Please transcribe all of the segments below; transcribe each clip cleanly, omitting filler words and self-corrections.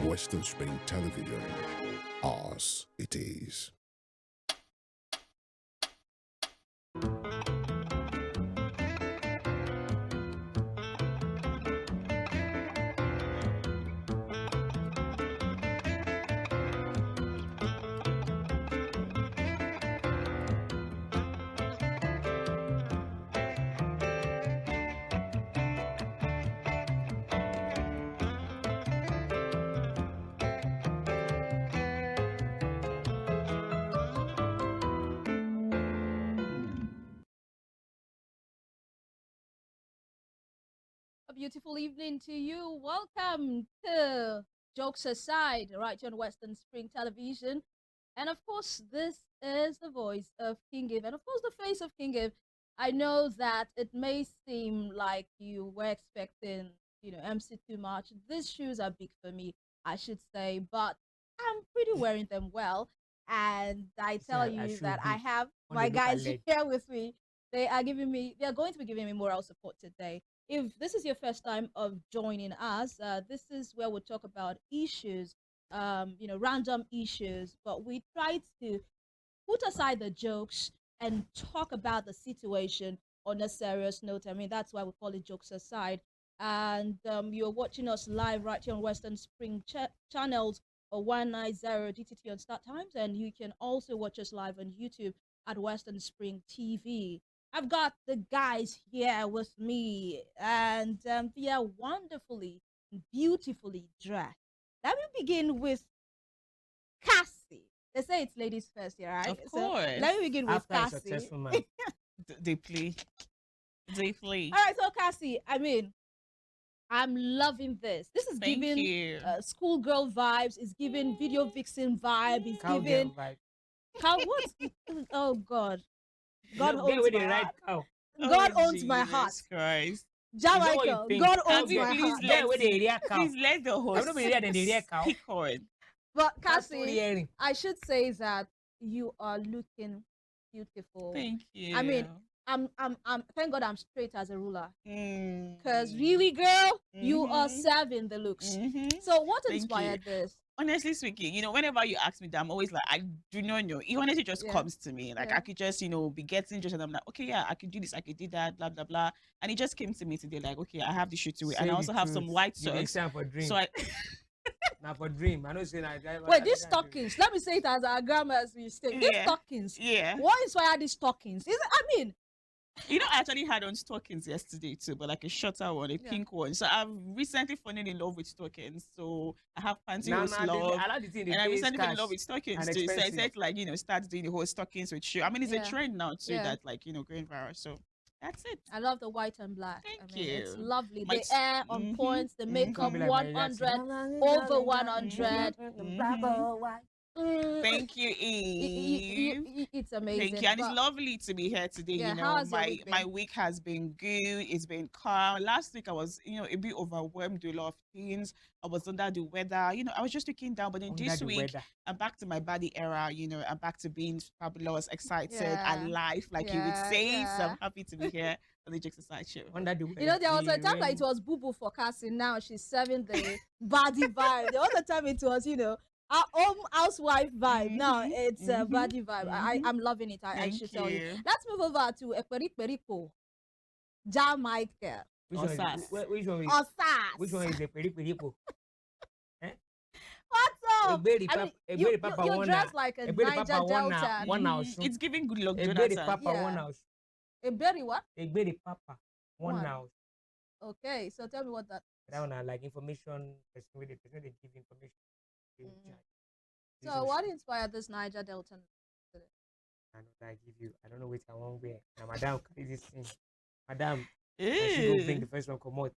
Western Spring Television. Ours it is. A beautiful evening to you. Welcome to Jokes Aside, right here on Western Spring Television. And of course, this is the voice of King Give, and of course, the face of King Give. I know that it may seem like you were expecting, MC too much. These shoes are big for me, I should say, but I'm pretty wearing them well. And I tell you that I have my guys here with me. They are going to be giving me moral support today. If this is your first time of joining us, this is where we talk about issues, random issues, but we try to put aside the jokes and talk about the situation on a serious note. I mean, that's why we call it Jokes Aside. And you're watching us live right here on Western Spring channels or 190 DTT on Start Times, and you can also watch us live on YouTube at Western Spring TV. I've got the guys here with me, and they are wonderfully, beautifully dressed. Let me begin with Cassie. They say it's ladies first here, right? Of course. So let me begin with After a Cassie. successful man. Deeply. Deeply. All right, so Cassie, I mean, I'm loving this. This is Thank giving you. schoolgirl vibes. It's giving video vixen vibe. It's Cow giving girl vibe. cow. What? Oh God, God Get owns with my the right heart. cow. God Oh, owns my heart. Jesus Christ. know what you Jamaica, think? God Can owns we my please heart. Get with the area cow. Please let the host I'm not being than the real cow. speak on. But That's Cassie, hearing. I should say that you are looking beautiful. Thank you. I mean, I'm thank God I'm straight as a ruler. Mm. Because really, girl, you are Mhm. serving the looks. Mhm. So what Thank inspired this? Honestly speaking, whenever you ask me that, I'm always like, I do not know. It honestly just Yeah. comes to me. Like, Yeah. I could just, be getting just, and I'm like, okay, yeah, I could do this, I could do that, blah, blah, blah. And it just came to me today, like, okay, I have the shoe to wear. And I also have some white You make socks. time for dream. So I, Now for dream. I know say that. Wait, these stockings. Let me say it as our grandma's mistake. These Yeah. stockings. yeah. What inspired these stockings? Is it? I mean, I actually had on stockings yesterday too, but like a shorter one, a Yeah. pink one. So I've recently fallen in love with stockings. So I have pantyhose I love. like the thing. And I recently fell in love with stockings and too. So I expensive. said, like, start doing the whole stockings with shoe. I mean, it's Yeah. a trend now too Yeah. that, like, going viral. So that's it. I love the white and black. Thank I mean, It's you. lovely. My The air on mhm, points, the mhm. makeup Come be like Michael Jackson. 100, over 100. Thank you, Eve. It's amazing. Thank you. And it's but- lovely to be here today. Yeah, how has your my week been? my week has been good. It's been calm. Last week I was, a bit overwhelmed with a lot of things. I was under the weather. I was just looking down. But then this week I'm back to my body era. I'm back to being fabulous, excited, Yeah. alive, like you would Yeah, say. So yeah. I'm happy to be here on the Jokes Aside show. Under the weather. There was a time that it was boo boo for Cassie. Now she's serving the body vibe. The other time it was, our own housewife vibe. Now it's a body vibe. I'm loving it. I should tell you. Let's move over to Ekperikperiko, Jamaica. Which one? Osas. Which one? Osas. Which one is the peripo? What's up? Eberi I papa- mean, Eberi papa you're one dressed na- like a Eberi Niger papa one Delta. na- one house. It's giving good luck, Eberi Jonathan. papa Yeah. one house. A berry what? Eberi papa one One. house. Okay, so tell me what that. That one are like information. Person wey dey give information. They Mhm. charge. So Jesus. what inspired this Niger Delta? I know that I give you. I don't know which I want wear. Now, madam, carry this thing. Madam, I should go bring the first one come out.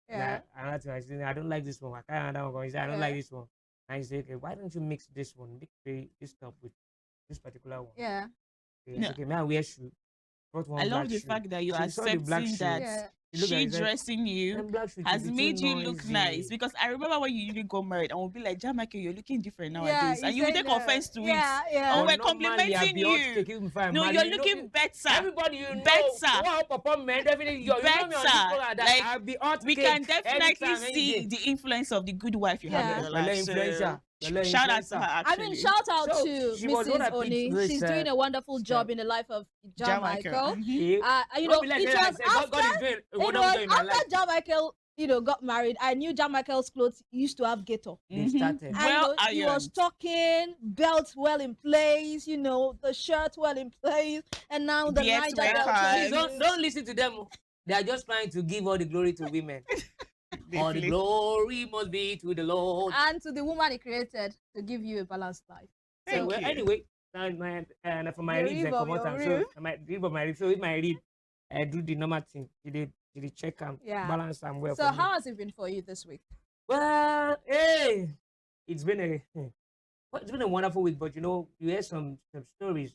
Yeah. Another thing, I say, I don't like this one. I can't another one. He say, I don't Yeah. like this one. And you say, okay, why don't you mix this one? Mix this top with this particular one. Yeah. Okay, Yeah. okay, may I wear shoe? Brought one I love black the shoe. fact that you She saw the black accepting shoe. that Yeah. You look at she it, it's like, dressing you "Them black shoes has be too made you look noisy." nice? Because I remember when you usually got married, and we'll be like, Jamaica, you're looking different Yeah, nowadays, you and you will say take no. offense to it. Yeah, And yeah. we're But normally, I'll complimenting be hot you. cake even if I'm No, married. you're You know, looking better. everybody, you know, Better. what perform, man, definitely, you know me on this Better. program that Like, I'll be hot we cake can definitely anytime, any see day. the influence of the good wife you have Yeah. in your Your life. So, influencer. Your shout out to influencer. her, I actually. mean, shout out So, to she was what I Mrs. picked Oni. this, She's doing a wonderful stuff. job in the life of John Jamaica. Michael. Mhm. You Don't know, be like it that, I was said, after God is doing a it wonderful was job in my life. after John Michael, got married. I knew John Michael's clothes used to have gator. They Mhm. started. And Well he was ironed. talking, belt well in place, the shirt well in place, and now the Beard Niger sweaters. Delta Please is- don't listen to them. They are just trying to give all the glory to women. All the Definitely. glory must be to the Lord. and to the woman he created to give you a balanced life. Thank So, Well, you. anyway, and for my The ribs, I rib of come out your and rib. so my rib of my rib. So with my rib, I do the normal thing. Did it check and Yeah. balance and well. so for me. how has it been for you this week? Well, hey, it's been a wonderful week. But you hear some stories,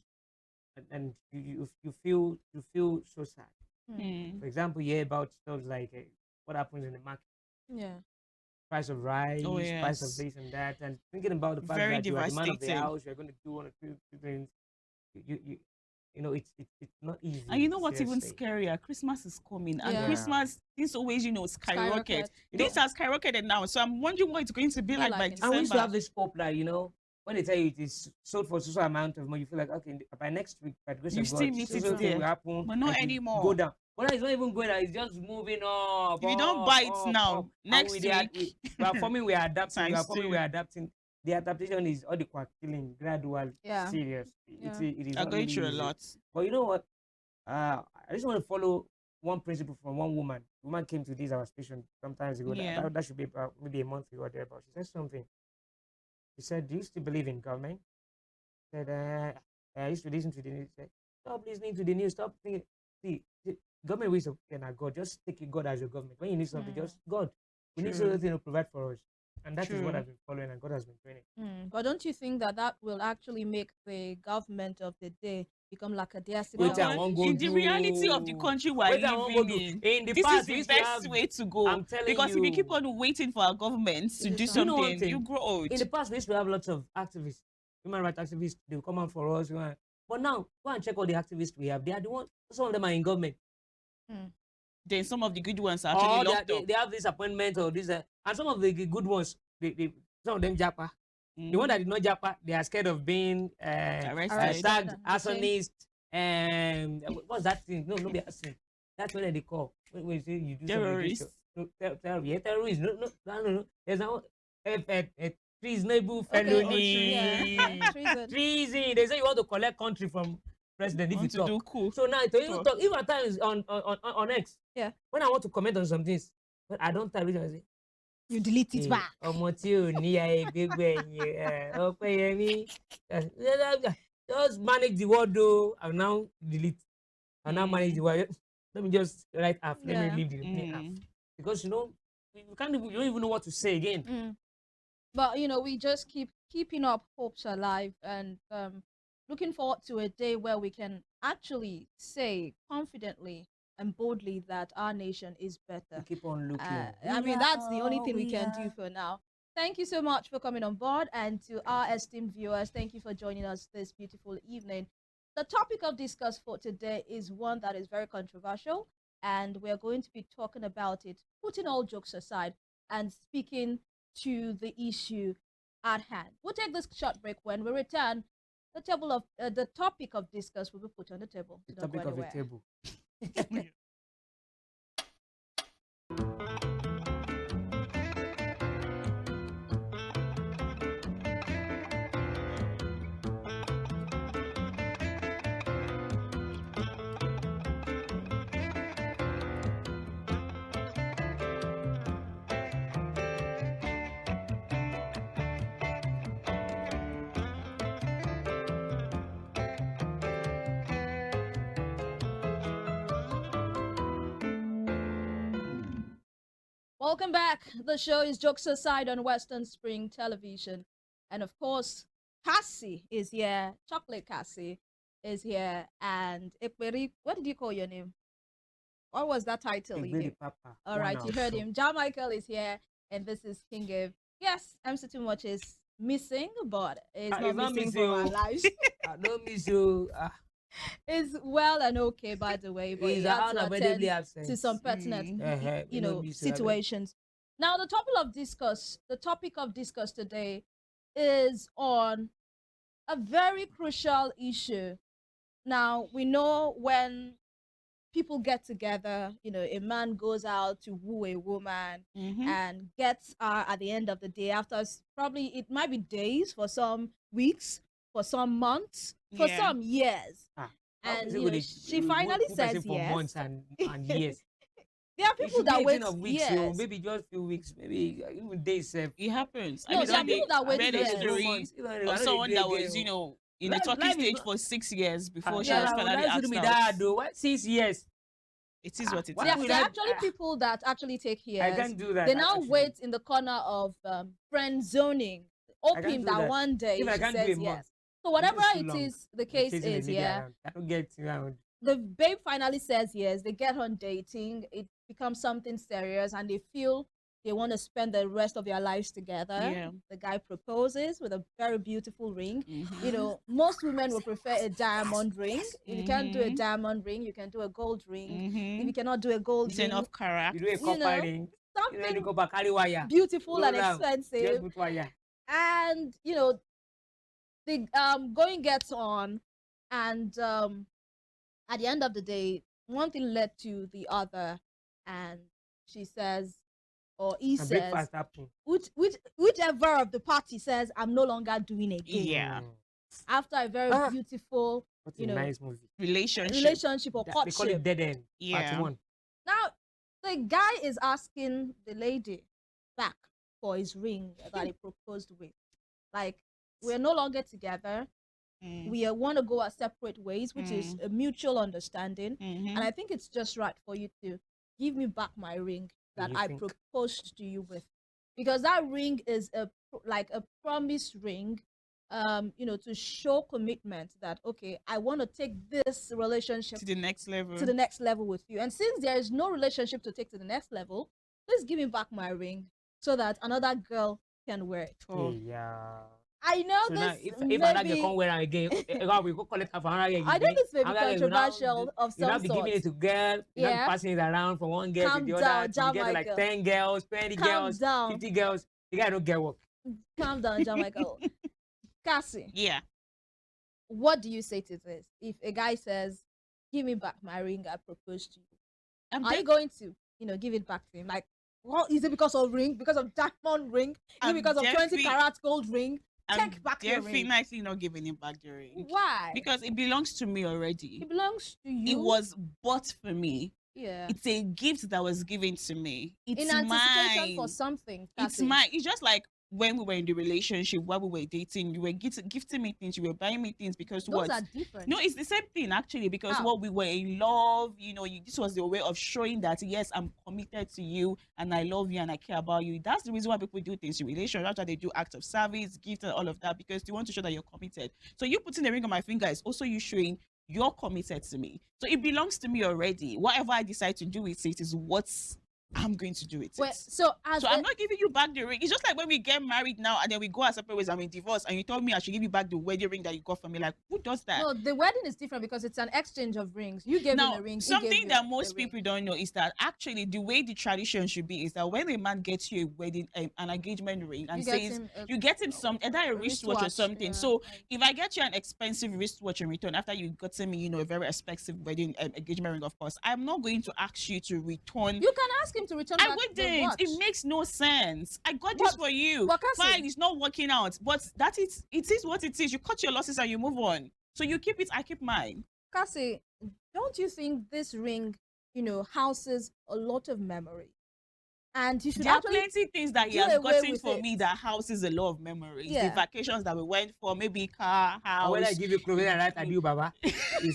and you feel so sad. Mm. For example, you hear about stuff like what happens in the market. Yeah. Price of rice, Oh, price of yes. this and that, and thinking about the fact Very that you are the man of the devastating. house, you're going to do one or two things. It's not easy. And you know what's even seriously. scarier? Christmas is coming, and Yeah. Christmas things always, skyrocket. Skyrocket. Things are skyrocketed now, so I'm wondering what it's going to be like by like in December. And we used to have this hope that when they tell you it is sold for so amount of money, you feel like okay, by next week, by the grace You of still God, meet so it thing there. will happen. But not and it will anymore. Go down. But now it's not even going down. It's just moving up. If you don't up, buy it up, now, up. And next we are week, forming, we are adapting. We are times forming, two. we are adapting. The adaptation is all the quack killing, gradual, Yeah. serious. Yeah. It is are not going really through a easy. lot. But you know what? I just want to follow one principle from one woman. The woman came to this our station sometimes ago. Yeah. That should be about maybe a month ago or there. But she said something. She said, "Do you still believe in government?" I said, "I used to listen to the news." She said, "Stop listening to the news. Stop thinking. See, the government ways of God. Just take God as your government. When you need something, just God. We need True. something to provide for us." And that is what True. I've been following, and God has been doing it. But don't you think that will actually make the government of the day become like a Diasi Wait, I government? won't go in the reality of the do- country we're Wait, I won't go living do. in, In the this past, is we the used to best have- way to go. I'm telling Because if you keep you. on waiting for our government to Do do something. You know one something, thing? you grow old. In the past, we used to have lots of activists, human rights activists. They will come out for us. But now, go and check all the activists we have. They are the ones. Some of them are in government. Then some of the good ones are Or actually locked up. they have this appointment or this. And some of the good ones, some of them japa. The one that did not japa, they are scared of being Arrested. tagged, Detained. arsonist. What's that thing? No, be arson. That's what they call. When you say you do Terrorist. something. No, terrorist. No. There's no treasonable Okay, felony. yeah. Treason. Treason. They say you want to collect country from president if you Want to talk. do cool. So now to even Talk. talk, even at times on X. Yeah. When I want to comment on some things, but I don't type it. I say, You delete it "Hey, back. ọmọ tí ò ní ayé gbégbé ẹ̀yìn Ọpẹ́yẹmí, just manage the word though. I'll now delete. I'll now manage the word. Let me just write half. Let Yeah. me leave the remaining half. Because you don't even know what to say again. But we just keeping up hopes alive and looking forward to a day where we can actually say confidently and boldly that our nation is We better. keep on looking. I mean, that's the only thing we can do for now. Thank you so much for coming on board, and to our esteemed viewers, thank you for joining us this beautiful evening. The topic of discuss for today is one that is very controversial, and we're going to be talking about it, putting all jokes aside and speaking to the issue at hand. We'll take this short break. When we return, the topic of discuss will be put on the table. The So don't go topic of the anywhere. table. Welcome back. The show is Jokes Aside on Western Spring Television. And of course, Cassie is here. Chocolate Cassie is here. And Ekperi, what did you call your name? What was that title Big he Baby gave? Papa. All right, you heard him. John Michael is here, and this is King Gabe. Yes, MC Too Much is missing, but it's not missing from our lives. I don't miss you. It's well and okay, by the way, but He's he had to unavoidably attend absent. to some pertinent, We you don't know, miss you, Abel. situations. Now, the topic of discuss today is on a very crucial issue. Now, we know when people get together, you know, a man goes out to woo a woman and gets her at the end of the day after probably, it might be days, for some weeks, for some months, for some years. And you know, she finally says for yes. months and years. There are people that wait weeks, years. maybe just few weeks, maybe even days. It happens. No, there are people that wait read a years. story of someone that was, you know, in the talking stage for 6 years before she was finally asked out. What 6 years? It is what it is. There are actually people that actually take years. I can't do that. They now wait in the corner of friend zoning, hoping that one day she says yes. So whatever it is, the case is, I don't get around. The babe finally says yes. They get on dating. It becomes something serious, and they feel they want to spend the rest of their lives together. Yeah. The guy proposes with a very beautiful ring. You know, most women will prefer a diamond ring. If you can't do a diamond ring, you can do a gold ring. If you cannot do a gold ring, enough character. You do a copper ring. Something beautiful and expensive. And you know, the going gets on, and at the end of the day, one thing led to the other, and she says, or he says, whichever of the party says, I'm no longer doing it again. Yeah. After a very beautiful, you know, nice movie. relationship or They courtship. call it dead end. Yeah. Part 1. Now, the guy is asking the lady back for his ring that he proposed with. Like, we're no longer together. We want to go our separate ways, which is a mutual understanding. And I think it's just right for you to give me back my ring that I proposed to you with, because that ring is like a promise ring, you know, to show commitment that, okay, I want to take this relationship to the next level with you. And since there is no relationship to take to the next level, please give me back my ring so that another girl can wear it. Yeah. I know So this. now, if another girl come wear it again, we go collect her for another girl. I know this may be controversial of some sort. You have to give it to girl. You have to passing it around from one girl to the other. You get like 10 girls, 20 girls, 50 girls. You guys don't get work. Calm down, John Michael. Cassie. Yeah. What do you say to this? If a guy says, "Give me back my ring I proposed to you," are you going to, you know, give it back to him? Like, well, is it because of ring? Because of diamond ring? Is it because of 20 karat gold ring? Take back your ring. Definitely not giving him back the ring. Why? Because it belongs to me already. It belongs to you. It was bought for me. Yeah. It's a gift that was given to me. It's in anticipation mine. for something. It's mine. It's just like when we were in the relationship, while we were dating, you were gifting me things, you were buying me things because those are different. No, it's the same thing actually, because what we were in love, you know, this was the way of showing that yes, I'm committed to you and I love you and I care about you. That's the reason why people do things in relation. That's why they do acts of service, gifts, and all of that, because they want to show that you're committed. So you putting the ring on my finger is also you showing you're committed to me. So it belongs to me already. Whatever I decide to do with it is what's I'm going to do it. Well, so I'm not giving you back the ring. It's just like when we get married now and then we go our separate ways and we divorce and you told me I should give you back the wedding ring that you got from me. Like, who does that? No, the wedding is different because it's an exchange of rings. You gave me a ring. Something that most people don't know is that actually the way the tradition should be is that when a man gets you a wedding, an engagement ring and says you get him some either a wristwatch or something. Yeah. So if I get you an expensive wristwatch in return after you got me, you know, a very expensive wedding engagement ring, of course, I'm not going to ask you to return. You can ask him to return. It makes no sense. I got this for you. Fine, it's not working out, but it is what it is. You cut your losses and you move on. So you keep it, I keep mine. Cassie, don't you think this ring, you know, houses a lot of memory? And you should there are plenty things that he has gotten for me that houses a lot of memories. Yeah. The vacations that we went for, maybe car, house. When I give you clothes and I do, Baba. You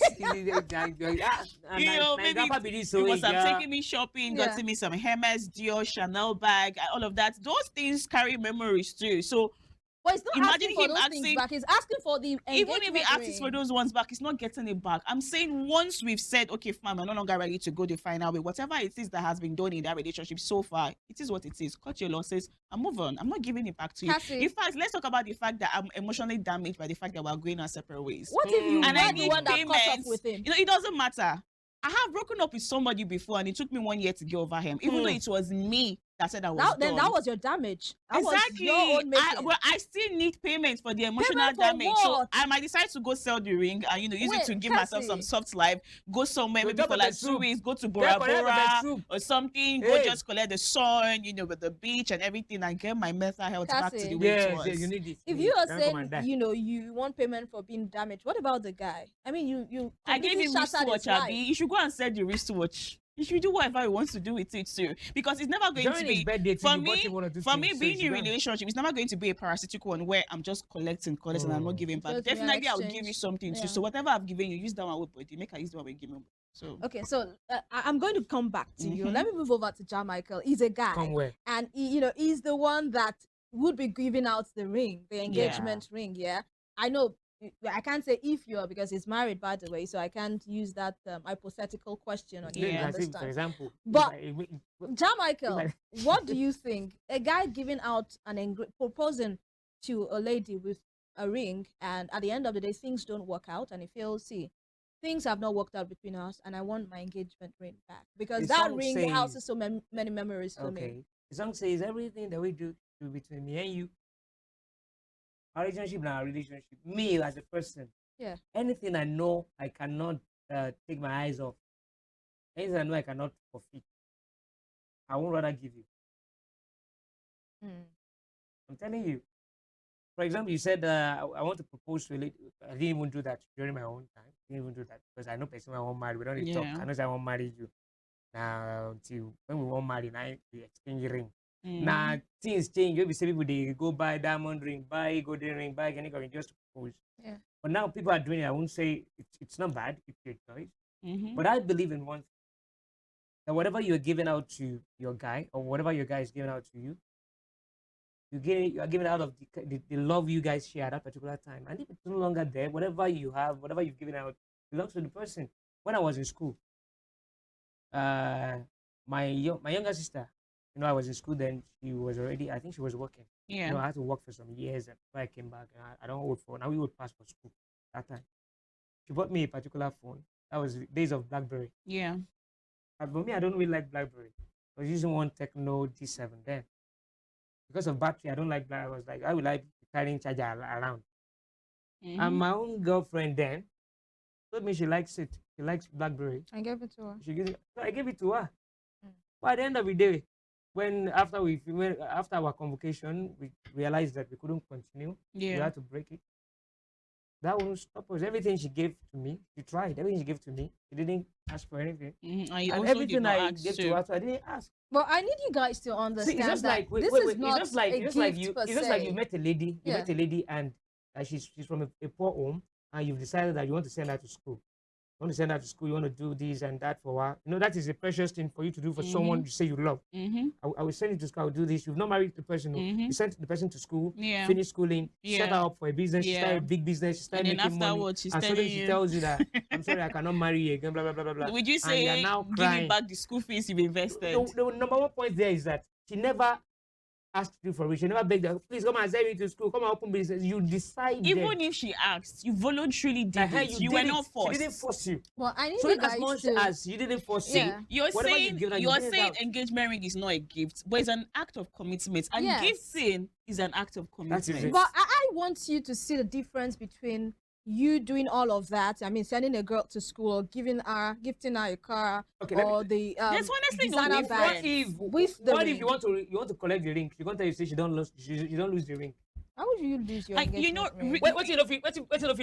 know, maybe because I'm taking me shopping, got me some Hermes, Dior, Chanel bag, all of that. Those things carry memories too. So But he's not Imagine asking for him those things asking- back. He's asking for the Even engagement if he asks for ring. those ones back, he's not getting it back. I'm saying once we've said, okay, fine, we're no longer ready to go the final way, whatever it is that has been done in that relationship so far, it is what it is. Cut your losses and move on. I'm not giving it back to you. Cassie. In fact, let's talk about the fact that I'm emotionally damaged by the fact that we're going our separate ways. What if you And I were the need one that caught up payments. with him? You know, it doesn't matter. I have broken up with somebody before and it took me 1 year to get over him, even though it was me that said I was Then done. that was your damage. That Exactly. was your own making. Well, I still need payment for the emotional Payment for damage. So what? I might decide to go sell the ring and use Wait, it to give myself some Cassie. soft life. Go somewhere Go maybe drop for pepper like 2 soup. weeks. Go to Get Bora pepper Bora soup. or something. Go Hey. just collect the sun, with the beach and everything, and get my mental health back to Cassie. the way it Yes, was. yes, you need it. If need you it. are Can't come and die. saying, you want payment for being damaged, what about the guy? I mean, you I gave completely him shattered his wristwatch, life. Abi. You should go and sell the wristwatch. You should do whatever he wants to do with it too, because it's never going During to his be. birthday, For you bought him one or two For me, things, so being she in a done. relationship, it's never going to be a parasitical one where I'm just collecting and I'm not Mm. giving back. Just be an Definitely, I'll give you exchange. something Yeah. too. So whatever I've given you, use that one with body. Make I use the one with give me. So Okay, so I'm going to come back to you. Mhm. Let me move over to Jamichael. He's a guy, Come where? and he's the one that would be giving out the ring, the engagement ring. Yeah, I know. I can't say if you're because he's married, by the way, so I can't use that hypothetical question on you. Yeah. You As if, for understand? example, But- if Jamichael, like- what do you think? A guy giving out proposing to a lady with a ring, and at the end of the day, things don't work out, and he feels, see, things have not worked out between us, and I want my engagement ring back because The that song ring says- houses so many memories for me. okay, the song says everything that we do between me and you. Our relationship now, our relationship. Me as a person. Yeah. Anything I know I cannot take my eyes off. Anything I know I cannot forfeit. I won't rather give you. Mm. I'm telling you. For example, you said I want to propose to a lady. I didn't even do that during my own time. I didn't even do that because I know person I won't marry. We don't need to Yeah. talk. I know say I won't marry you. Now until when we won't marry, now we exchange ring. mm. Now things change. You say people they go buy diamond ring, buy golden ring, buy any ring just to propose. Yeah. But now people are doing it. I won't say it's not bad. It's your choice. Mhm. But I believe in one thing. That whatever you're giving out to your guy or whatever your guy is giving out to you, you are giving out of the love you guys share at that particular time. And if it's no longer there, whatever you have, whatever you've given out belongs to the person. When I was in school, my younger sister, I was in school then. She was already, I think she was working. Yeah. I had to work for some years and before I came back. And I don't work for now. We would pass for school that time. She bought me a particular phone. That was the days of BlackBerry. Yeah. But me, I don't really like BlackBerry. I was using one Techno G7 then. Because of battery, I don't like Black. I was like, I would like carrying charger around. Mhm. And my own girlfriend then told me she likes it. She likes BlackBerry. I gave it to her. She gives it. So I gave it to her. Mm. But at the end of the day, after our convocation, we realized that we couldn't continue. We Yeah. had to break it. That won't stop us. Everything she gave to me, she tried. Everything she gave to me, she didn't ask for anything. Mhm. And you And also did everything not I ask gave to. to her, so I didn't ask. But I need you guys to See, understand it's just that like this is it's not just like a it's just like gift you per it's just like se. you met a lady, you Yeah. met a lady and she's from a poor home and you've decided that you want to send her to school. You want to send her to school, you want to do this and that for her. That is a precious thing for you to do for someone you say you love. Mm-hmm. I will send you to school, I will do this. You've not married the person. Mhm. You sent the person to school, Yeah. finish schooling, set Yeah. her up for a business, she started Yeah. a big business, she started And then making money. afterwards, she's And suddenly telling she you. tells you that I'm sorry, I cannot marry you again, blah blah blah blah blah. Would you And say you're now give crying. me back the school fees you've invested? The number one point there is that she never asked you for it. She never begged her, please come and send me to school, come and open business. You decide. Even if she asked, you voluntarily did it. You were not forced. She didn't force you. Well, I need So you as guys much to. as you didn't force Yeah. it, You're whatever saying you've given her, you're you give it saying out. engagement ring is not a gift, but it's an act of commitment. And Yes. gifting is an act of That is commitment. it. But I want you to see the difference between you doing all of that. I mean, sending a girl to school, or gifting her a car, Okay, let me- or the There's honestly no designer difference. bag. What if with the what if ring. you want to collect the ring? She can't tell you say she don't lose the ring. How would you lose your Like, engagement ring? What you know if you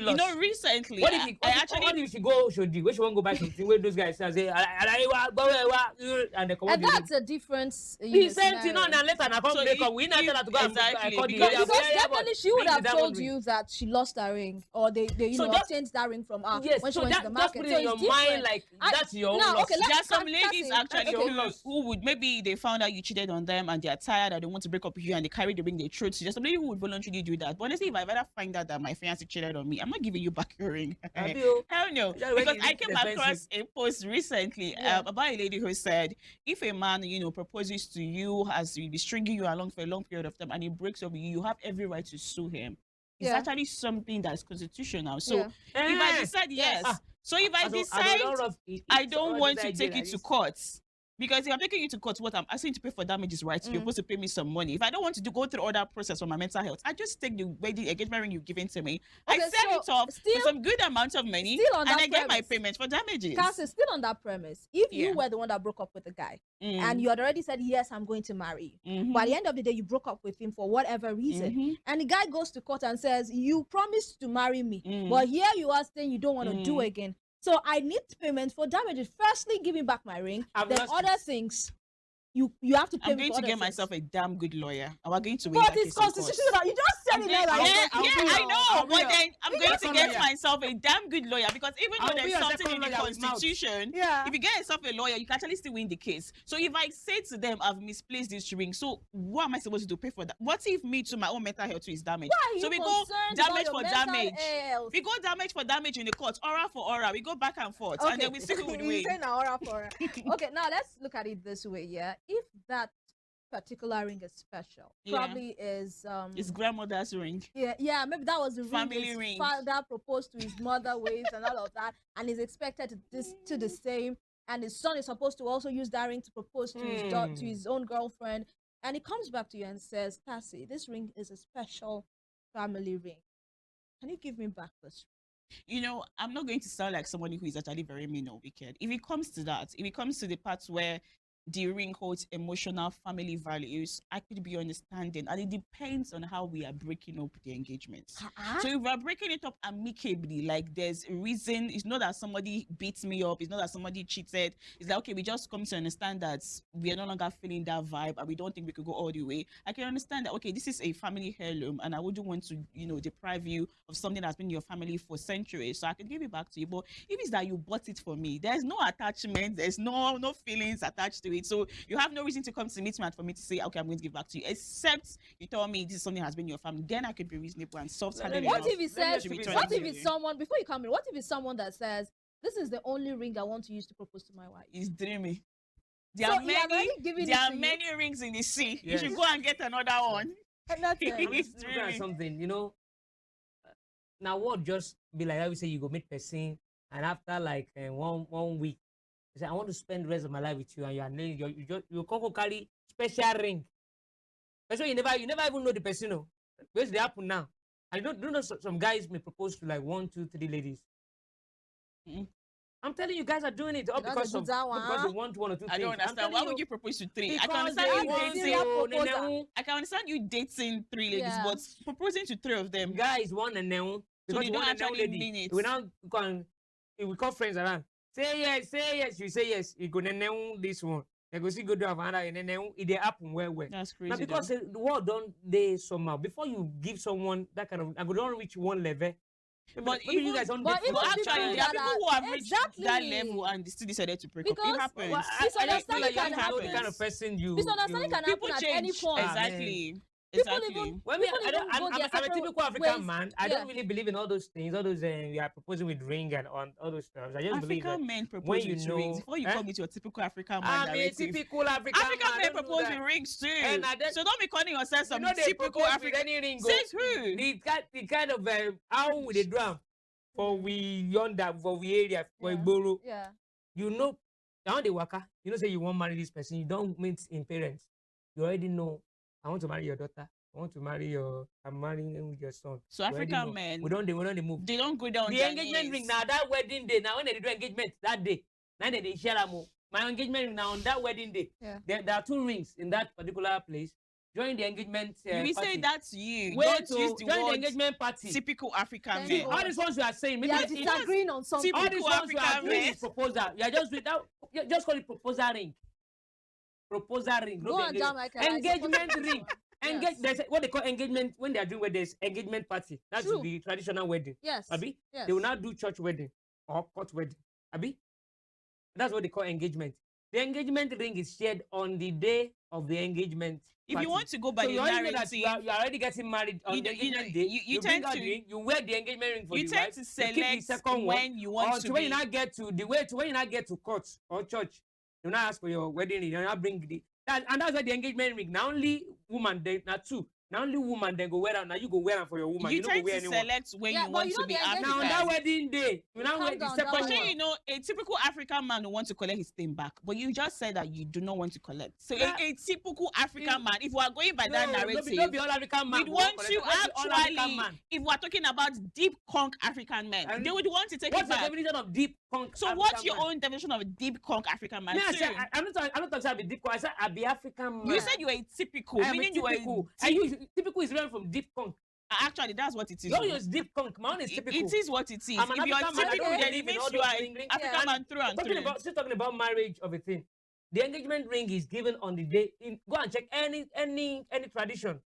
You lost? know, recently, What if she, I actually what if she go Shodi? Where she want to go buy something? Where those guys say, and they come And on. that's a difference. He sent it on and later I come So make if- up. We not tell her to go and exactly, call the because- area. Because Yeah, yeah, but definitely she would bring the have diamond told ring. you that she lost her ring, or they So just- obtained that ring from her Yes, when she so went to that the just market. put it So in your it's mind different. like I- that's your own now, loss. okay, let's- there are some Cassie, ladies actually okay. who would maybe they found out you cheated on them and they are tired and they want to break up with you and they carry the ring they throw to you. There's somebody who would voluntarily really do that. But honestly, if I ever find out that my fiance cheated on me, I'm not giving you back your ring. Abi o. Hell no. Yeah, when Because you I reach came the across a post recently Yeah. about a lady who said, if a man, proposes to you, as he be stringing you along for a long period of time, and he breaks up with you, you have every right to sue him. It's Yeah. actually something that's constitutional. So Yeah. if I Eh. decide, Yes. yes. So if I As a decide lot of- I if don't somebody want to decide take like you to this, court, because if I'm taking you to court, what I'm asking you to pay for damages, right? You're supposed to pay me some money. If I don't want to go through all that process for my mental health, I just take the wedding engagement ring you've given to me. I Okay, sell so it off still- for some good amount of money, still on and that I get my premise. payment for damages. Cass is still on that premise. If Yeah. you were the one that broke up with the guy Mm. and you had already said, yes, I'm going to marry you, Mhm. by the end of the day, you broke up with him for whatever reason, Mhm. and the guy goes to court and says, you promised to marry me, Mm. but here you are saying you don't want to do Mm. again. So I need payment for damages. Firstly, give me back my ring. I've Then lost other it. things, you have to pay I'm me going for to other get things. myself a damn good lawyer, and we're going to win But that it's case in court. constitutional. You just said I'm it going- now. yeah, Like, I'll yeah, be I your- know, I'll be but your- then I'm be going your to second get lawyer. myself a damn good lawyer, because even though I'll be there's your something second in the lawyer with mouth. constitution, Yeah. if you get yourself a lawyer, you can actually still win the case. So if I say to them, I've misplaced this ring, so what am I supposed to do? Pay for that? What if me to my own mental health too is damaged? Why are So you we go concerned about damage your for mental damage. health? We go damage for damage in the court, oral for oral. We go back and forth, and then we see who would You win. say now aura for her. Okay, now let's look at it this way. Yeah, if that particular ring is special, Yeah. probably is It's grandmother's ring. yeah, maybe that was the Family ring his ring. father proposed to his mother with and all of that, and is expected to the same, and his son is supposed to also use that ring to propose to to his own girlfriend, and he comes back to you and says, Cassie, this ring is a special family ring. Can you give me back this ring? I'm not going to sound like somebody who is actually very mean or wicked. If it comes to that, if it comes to the parts where the ring holds emotional family values, I could be understanding. And it depends on how we are breaking up the engagement. So if we're breaking it up amicably, like there's a reason, it's not that somebody beats me up, it's not that somebody cheated. It's like, okay, we just come to understand that we are no longer feeling that vibe and we don't think we could go all the way. I can understand that, okay, this is a family heirloom and I wouldn't want to, deprive you of something that's been in your family for centuries. So I can give it back to you. But if it's that you bought it for me, there's no attachment, there's no feelings attached to it. So you have no reason to come to meet me and for me to say, okay, I'm going to give back to you, except you tell me this is something that has been in your family. Then I could be reasonable and soft-handed What enough if he Let me says, ask you return what it if to it's you. someone, before you come in, what if it's someone that says, this is the only ring I want to use to propose to my wife? It's dreamy. There So are he had many, already given it there are to you? many rings in the sea. You Yes. should go and get another one. And that's it. I'm It's just looking at dreamy. something, now what just be like how we say you go meet person and after like one week you say I want to spend the rest of my life with you and you are named you come go carry special ring. That's why you never even know the person. No. Where's the happen now? I don't know some guys may propose to like 1, 2, 3 ladies. Mm. I'm telling you guys are doing it all You know because they do of that not one, because huh? they want 1 or 2 I things. don't I'm understand. telling Why would you propose to three? I can because understand they you want dating. to- proposal. I can understand you dating 3 ladies, Yeah. but proposing to 3 of them. guys want and then So because they you don't want a now actually lady. mean it. We now we call friends around. Say yes. You say yes. You go now this one. You go see go do another and then it dey happen well. That's crazy. Now because the world don't they somehow before you give someone that kind of I go don't reach one level. But maybe even- you guys don't but date even for- actually, people there are that people are- who have reached that Exactly. level and they still decided to break up. Because- It happens. Well, I just feel Misunderstanding like you can have to know the happen. kind of person you. Misunderstanding can happen People at change. any point. Exactly. People Exactly. even- Well, me, People I don't, even go I'm their a separate typical African ways. man. I Yeah. don't really believe in all those things, all those we are proposing with ring and on all those stuff. I just believe that African men propose when you with rings. know- Before you eh? come with your typical African man I'm a narrative. typical African African man. men don't do propose that. with rings too. And I don't- So don't be calling yourself You some know they typical propose with African. any ring. Go. Says who? The kind of how we dey do am for we yonder for we area for Yeah. Igboro. Yeah. You know, now the waka. You know, say you want marry this person. You don't meet in parents. You already know. I want to marry your daughter. I want to marry I'm marrying with your son. So You already African know. men, We don't move. they don't go down The their engagement knees. ring now that wedding day. Now when they do engagement that day, now they share am. My engagement ring now on that wedding day. Yeah. There are 2 rings in that particular place. During the engagement You will party. say that's you. Wait, Don't use the during the word engagement party. typical African Thank men. you. All these ones you are saying, They maybe are it's- disagreeing on something. all these typical ones you are African doing men. is proposal. You are just with that. Just call it proposal ring. Proposal ring. Go on, Jam Michael. I support Engagement that ring. one. Yes. There's what they call engagement when they are doing where there's engagement party. That's True. the traditional wedding. Yes. Abi? Yes. They will now do church wedding or court wedding. Abi? That's what they call engagement. The engagement ring is shared on the day of the engagement. If party. you want to go by So the you already know that narrative, you are already getting married on You the know- you know, engagement day. you bring tend out to- the ring, you wear the engagement ring for you the tend wife, to you keep the select second one when you want to when be. you not get to the way to when you not get to court or church. You not ask for your wedding ring. You not bring and that's why the engagement ring. Now only woman they not two. Now only woman then go wear am. Now you go wear am for your woman. You You don't go tend wear to anyone. select when Yeah, you but want you to know be the engagement- Now on African. that wedding day, you now Calm wear the down, second that But one. sure, you know, a typical African man will want to collect his thing back. But you just said that you do not want to collect. So Yeah. a typical African See, man, if we are going by that narrative, Don't be all African man. we'd want Collect- to don't be all African actually, man. if we're talking about deep conk African men, And they would want to take What's it the back. definition of deep punk? So African what's your man? own definition of a deep conk African man? Me, I too? said, I'm not talking about deep punk. I said I be African man. You said you were a typical, I am a meaning you were a typical. deep. Typical is different from deep punk. Actually, that's what it is. Don't use deep punk. My own is typical. It is what it is. I'm an If you're African man, I typical, don't then believe it in means all you those are ring. African man through and through. Still talking about marriage of a thing. The engagement ring is given on the day. Go and check any tradition.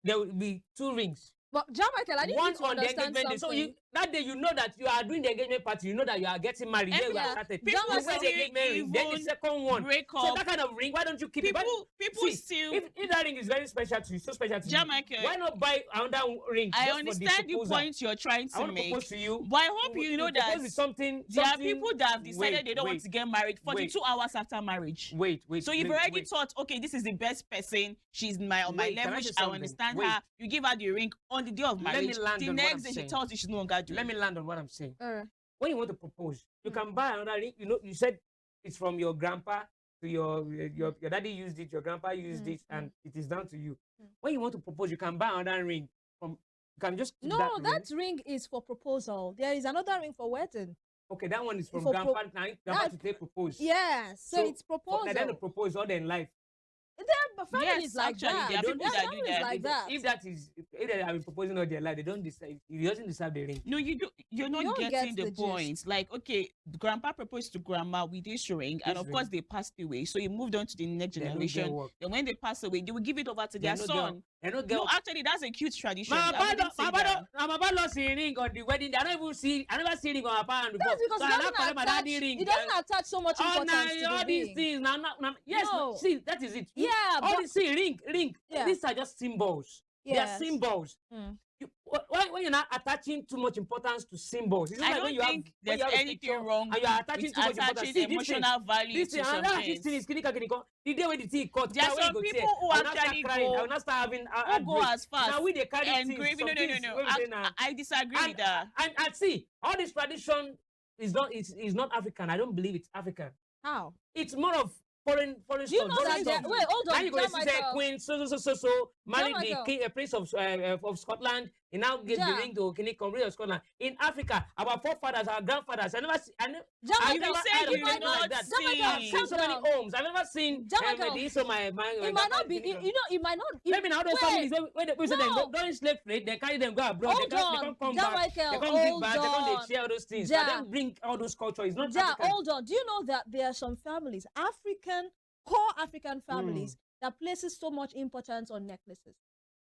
There will be two rings. But John Michael, I need One you to on the understand engagement day. something. So that day you know that you are doing the engagement party. You know that you are getting married. There we Yeah. are started. People You wear the still engagement ring. Then the even second one. break So up. that kind of ring, why don't you keep it? People See, still. If that ring is very special to you, so special to you, Jamaica, why not buy another ring? I just for understand the proposal? point you're trying I to want to make, propose to you. but I hope you know that propose with something. there are something- people that have decided Wait, they don't want wait, to get married 42 hours after marriage. Wait. So you've wait, already wait. thought, okay, this is the best person. She's on my Wait, can I level. say I something? understand Wait. her. You give her the ring on the day of Let me marriage. land The on what next I'm day she saying. tells you she's no longer doing. Let me land on what I'm saying. Alright. When you want to propose, you Mm. can buy another ring. You know, you said it's from your grandpa to your daddy used it, your grandpa used Mm, it, and mm. it is down to you. Mm. When you want to propose, you can buy another ring from. You can just keep No, that ring. that ring is for proposal. There is another ring for wedding. Okay, that one is from for grandpa. Now grandpa that- to take propose. Yes, so, So, it's proposal. Then the propose all their life. But families Yes, like actually, that. there are They people don't- that do families that. like that. If that is, if they have been proposing all their life, they don't decide. He doesn't deserve the ring. No, you do. You're not don't getting get the the gist. point. Like, okay, grandpa proposed to grandma with this ring, and This of course ring. they passed away. So you moved on to the next They don't get generation. work. Then when they pass away, they will give it over to They their no son. get- They don't get No, work. actually, that's a cute tradition. My I wouldn't say that. papa lost a ring on the wedding. I don't even see. I never see ring on my papa before. That's because So it I doesn't not collect my attach, daddy ring. it doesn't attach so much Oh, importance to all the these ring. things. Yes, No. see, that is it. Yeah, All but these see ring. Yeah. These are just symbols. They yes. are symbols. Mm. When you're not attaching too much importance to symbols, it's not I like when don't you have, think when there's you have a anything picture wrong and you are attaching with too much importance. attaching See, this thing, emotional value this to thing, some this thing things. is clinical. The day when the thing cut, There are where you some go people tear, who I will not start actually crying. I go- will not start having Who go as fast Now we they carry and things. grave. some No. things wey we say na- I disagree with that. And see, all this tradition is not African. I don't believe it's African. How? It's more of foreign Do you stuff. know foreign that? stuff. Wait, hold Now on. you go John see say Michael. Queen so married the Michael. king, prince of Scotland. He now gives the Yeah. ring to King of Scotland. In Africa, our forefathers, our grandfathers, I never see. John You Michael, say heard of you anything not like that. John Michael, I've seen so many calm down. homes. I've never seen. John Michael, this so my It might not be. You know, it might not. Maybe now those wait, families when they say them no. go during slave trade, they carry them go abroad. Hold They on, can't come John back. Michael, They can't give hold back. They can't on. they share those things. Ja. And then bring all those culture. It's not Yeah, African. hold on. Do you know that there are some families, core African families, that places so much importance on necklaces?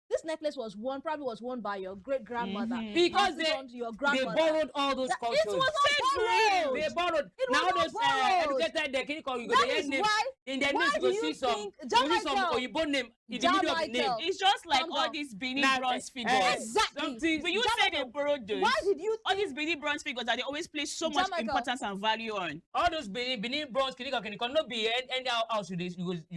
This necklace probably was worn by your great grandmother. Mhm. Because Passed it on to your They grandmother. borrowed all those That- cultures. It was not borrowed. They borrowed. It Now was not those borrowed. educated, they can call you. That They is name why. in their why names. You do go you see some. think- You John see some Michael, Oyibo name in the John middle of the Michael. name. It's just like Calm all down. these Benin Now, bronze figures. Exactly. Something. But you John said they Michael, borrowed those. Why did you All think? these Benin bronze figures that they always place so John much Michael. importance and value on. All those Benin bronze, can no be any house you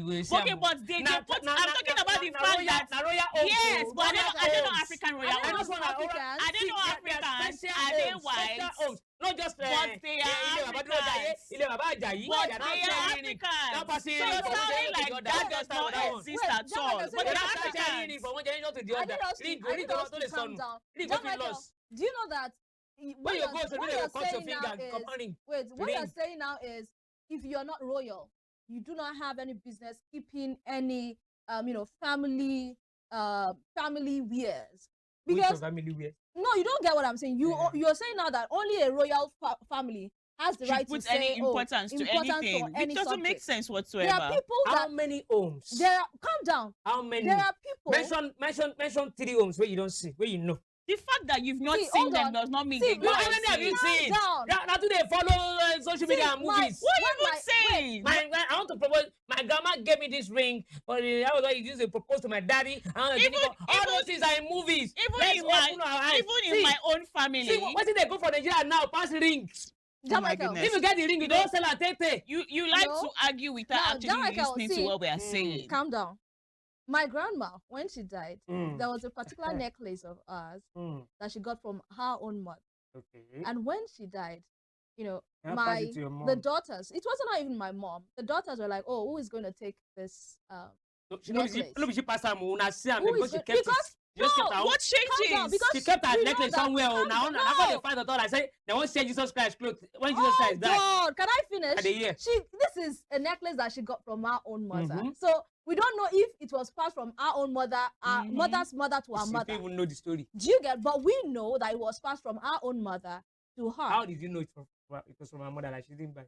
will see. Okay, am. but they Na- put. na- I'm na- talking na- about na- the na fact royal- that na royal oak, yes, oh. but I Royal don't know oaks. African royal I don't know oaks. Those one are Africans. oral- I don't See, know they are Africans. special Are they homes, white? special homes. Not just But they are Africans. Ilé Baba Ajayi. But They are they not are sharing it. Africans. That person So is you're from sounding one to like the other. that One does to not the other one. exist Wait, at John all. Michael, But say they're you're Not sharing Africans. it from one generation to the I other. need us to, Read I need us to to calm down. Read John go to Michael, loss. do you know that? When you go to what they you're will cut your saying now finger. is, Come on in. wait, what you're Ring. saying now is, if you're not royal, you do not have any business keeping any, family wares. Which Because of family wear? no, you don't get what I'm saying. Yeah. You're saying now that only a royal family has the Should right to put say any importance to importance anything. for any It doesn't make subject. sense There are whatsoever. people How that many homes? calm down. How many? There are people. Mention 3 homes where you don't see, where you know. The fact that you've not See, seen hold them on. does not mean See, they no, don't how many have you exist. calm seen? down. Now Now do they follow social media and movies? What When you my- not saying? I want to propose. My grandma gave me this ring, but that was why he used to propose to my daddy. All those things are in movies. Let's open our eyes. Even in my own family. See, what did they go for Nigeria now? Pass rings. Oh my Jamaica. goodness. If you get the ring, you don't sell a tete. You like No. to argue without No, actually Jamaica, listening to see, what we are saying. Calm down. My grandma, when she died, Mm. there was a particular necklace of ours that she got from her own mother. Okay. And when she died, you know, Can I pass it to your mom? the daughters, it wasn't not even my mom. The daughters were like, oh, who is going to take this? She passed her moon. I see her Who because is she go- kept it. because- She just no, kept her What Calm down, changes? because She kept her we know necklace that- somewhere. calm Now down. I got the find the thought. I say they won't say Jesus Christ clothes when Jesus Oh Christ died. God, can I finish? At the year. This is a necklace that she got from her own mother. Mhm. So we don't know if it was passed from our own mother, our Mhm. mother's mother to our She mother. didn't even know the story. Do you get? But we know that it was passed from our own mother to her. How did you know it was from her mother? Like she didn't buy.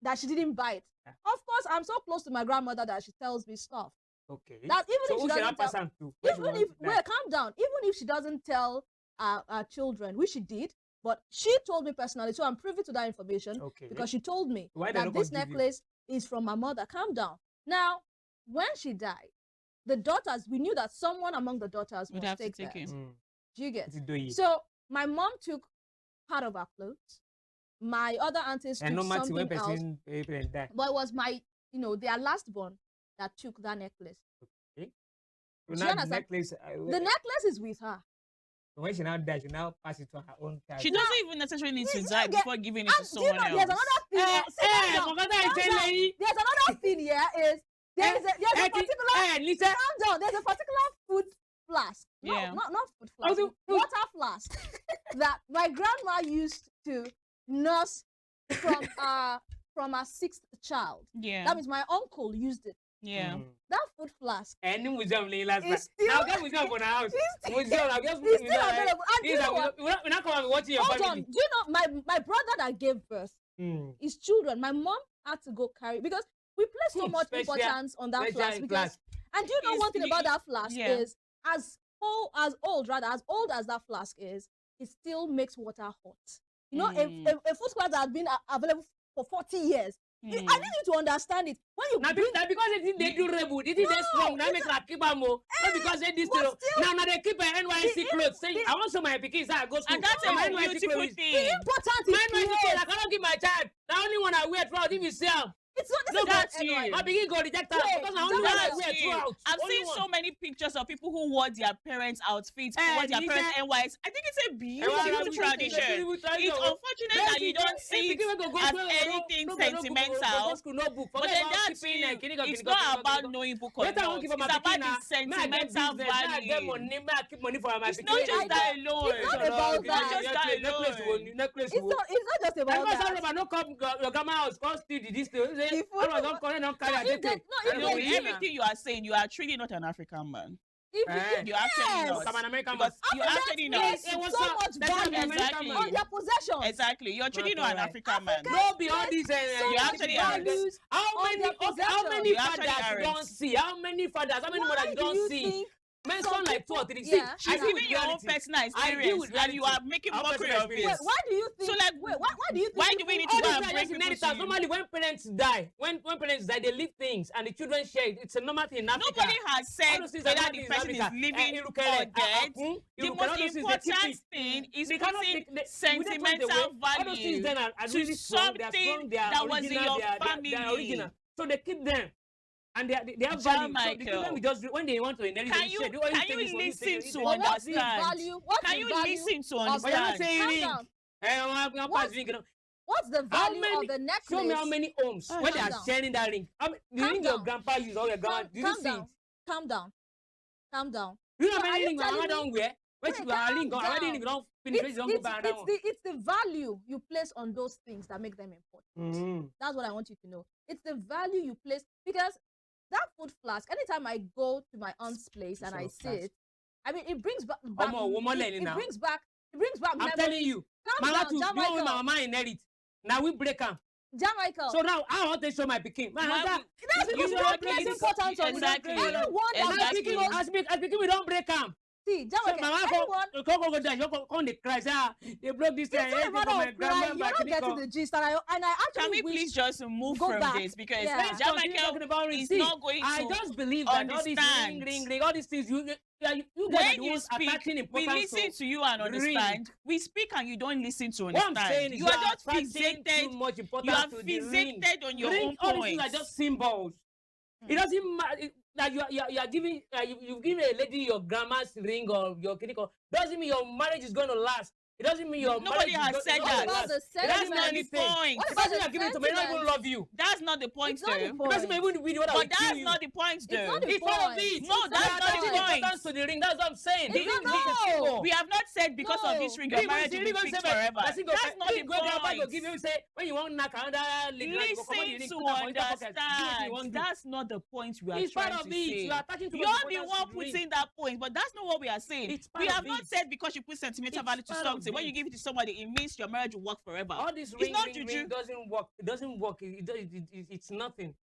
That she didn't buy it. Yeah. Of course, I'm so close to my grandmother that she tells me stuff. Okay. That even So if who she should I doesn't pass tell, on to? When she even wants if to die? wait, calm down. Even if she doesn't tell our children, which she did, but she told me personally, so I'm privy to that information Okay. because she told me Why they that not this gonna give you? necklace is from my mother. Calm down. Now, when she died, the daughters, we knew that someone among the daughters We'd must have to take take that. it. Do you get? It's doing it. So my mom took part of her clothes. My other aunties And took no matter when something else. person parent die. But it was my, their last born that took that necklace. So Do you now the understand? necklace. The necklace is with her. When she now dies, she now pass it to her own child. She doesn't even necessarily need to you die get- before giving it to And do you someone know, else. there's another thing. Calm down. There's another thing here is there's a particular Listen. calm down. There's a particular food flask. No, Yeah. not food flask. Also, Water flask that my grandma used to nurse from our sixth child. Yeah. That means my uncle used it. Yeah. That food flask And museum last is night. Now still, get museum for the house. is still, Museum, I guess is still available. And do you know what? We're not coming and watching your Hold on. family. Do you know my brother that gave birth, his children, my mom had to go carry because we place so much Special- importance on that special flask because class. and do you know It's one thing the- about that flask yeah. is as old as that flask is, it still makes water hot. You know, a food flask that has been available for 40 years. I need you to understand it. When you Now bring because they do reboot, it is they strong. Now it's make like keep them more. Not because they this but still- now they keep an NYC the- clothes. Say the- I want some my pikin say I go school. And that's So a my NYC beautiful clothes- thing. the important My is NYC clothes, clothes. I cannot give my child. The only one I wear throughout if you see am. It's not this No, is not that's you. NY. My pikin go reject her Wait, because I only one I that's wear you. throughout. I've Only seen one. so many pictures of people who wore their parents' outfits, who Eh, wore their Lisa- parents' NYs. I think it's a beautiful It's tradition. It's unfortunate that you don't see it as anything sentimental. But then that's you. It's not about knowing book or not. It's about the sentimental value. It's not just that alone. It's not about that. Just that alone. It's not just about that. No come your grandma house, come steal this thing. Say, The "Oh, food- don't carry No, and if take they- it." no, if No, they with do- everything you are saying, you are truly not an African man. If Eh. You're actually Yes. not. Come on, American Because man. you're actually not. Yes, Hey, what's so up? much That's value an American Exactly. man. on their possessions. Exactly. You're truly Not not an alright. African man. No be all these. You actually are. values How on many? their Okay, how possessions. many You actually fathers you aren't. don't see? How many fathers? How many Why mothers you do don't you see? think Mention some like 2 or people- 3. See, yeah, She's I giving your own personal I deal experience with and you are reality. making Our mockery personal of Wait, it. experience. why do you think? So, like, why do you think? why do we need to All go these and are bring just people inheritance. to you? Normally, when parents die, when parents die, they leave things and the children share it. It's a normal thing in Africa. Nobody has said All those things are whether normal the things in person is Africa. living Irukere, or dead. Akun, The Irukere, most all those things, they keep important it. thing is They cannot- putting they- we don't throw it away. sentimental All those things value then are to really strong. They are strong. something They are that was in original. your They are family. original. So they keep them. And they have value. So the Michael. children will just when they want to inherit, Can they you- share. Do all can these you things for you, listen take it, to you take But it. what's the understand? value? What's Can the you value listen to of But you're not understand? saying Calm ring. down. I'm What's- pass ring. You know. What's the How value many- of the necklace? Show me how many homes Ah, where they calm are down. sharing that ring. The Calm ring your down. grandpa used or your grandma. Do you Calm see down. it? Calm down. Calm down. You know So how are many you rings my telling mama me- don't wear? When she Wait, go her ring, calm her wedding down. ring don't finish. When she don't go buy another one. It's the value you place on those things that make them important. That's what I want you to know. It's the value you place because that food flask. Anytime I go to my aunt's place and Sort I of see flask. it, I mean, it brings back. woman it, learning it now. brings back. It brings back. I'm memories. telling you, Calm mama down, too. You know when my Jamaica. mama inherit. Now we break am. Jamaica. So now I want to show my pikin. My Why mother, would- That's because you know don't what place it is? importance on it. Exactly. Anyone that my Exactly. pikin, as pikin we don't break am. See, So Jamaica, mama anyone. come there, you come the cry, say, they broke this It's thing, not a for matter my of crying. grandma You're back not in the getting car. the gist, and I actually Can we wish please just move go from back. this because Yeah. Let's continue Jamaica talking about ring. is See, not going I to just believe that all these understand. all these things, you guys are When the you ones speak, attaching we importance listen to you and ring. understand. We speak and you don't listen to What I'm understand. saying is You are just attaching too fixated. much You importance are to the ring. fixated on your Ring, own all these things are points. just symbols. It doesn't matter that you are giving you've given a lady your grandma's ring or your clinical. Doesn't mean your marriage is going to last. It doesn't mean your Nobody marriage has is said going that. to What last. about the It doesn't That's mean not the anything. point. The What person about you are the giving it to may not even sentiment? love you. That's not the point, It's not the though. The person may point. even be the one that But will kill that's you. not the point, It's though. not the It's part of point. it. No, It's that's not not the the Attaching point. importance to the ring. That's what I'm saying. It's The ring not- is a no. symbol. We have not said because of this ring, your Ring marriage will will be say, fixed but forever. person go- That's not the ring go grandpa go give point. you say when you want knock another lady, like, go cover the Listen ring, to put am for inside pocket, do what you understand. want do. That's not the point we are It's trying part to of it. say. You are attaching too You're much the importance one to the ring. putting that point, but that's not what we are saying. It's part We of have not it. said because you put sentimental It's value to part of something. When you it. give it to somebody, it means your marriage will work forever. All this It's ring, not ring, juju. ring doesn't work. It doesn't work. It's nothing.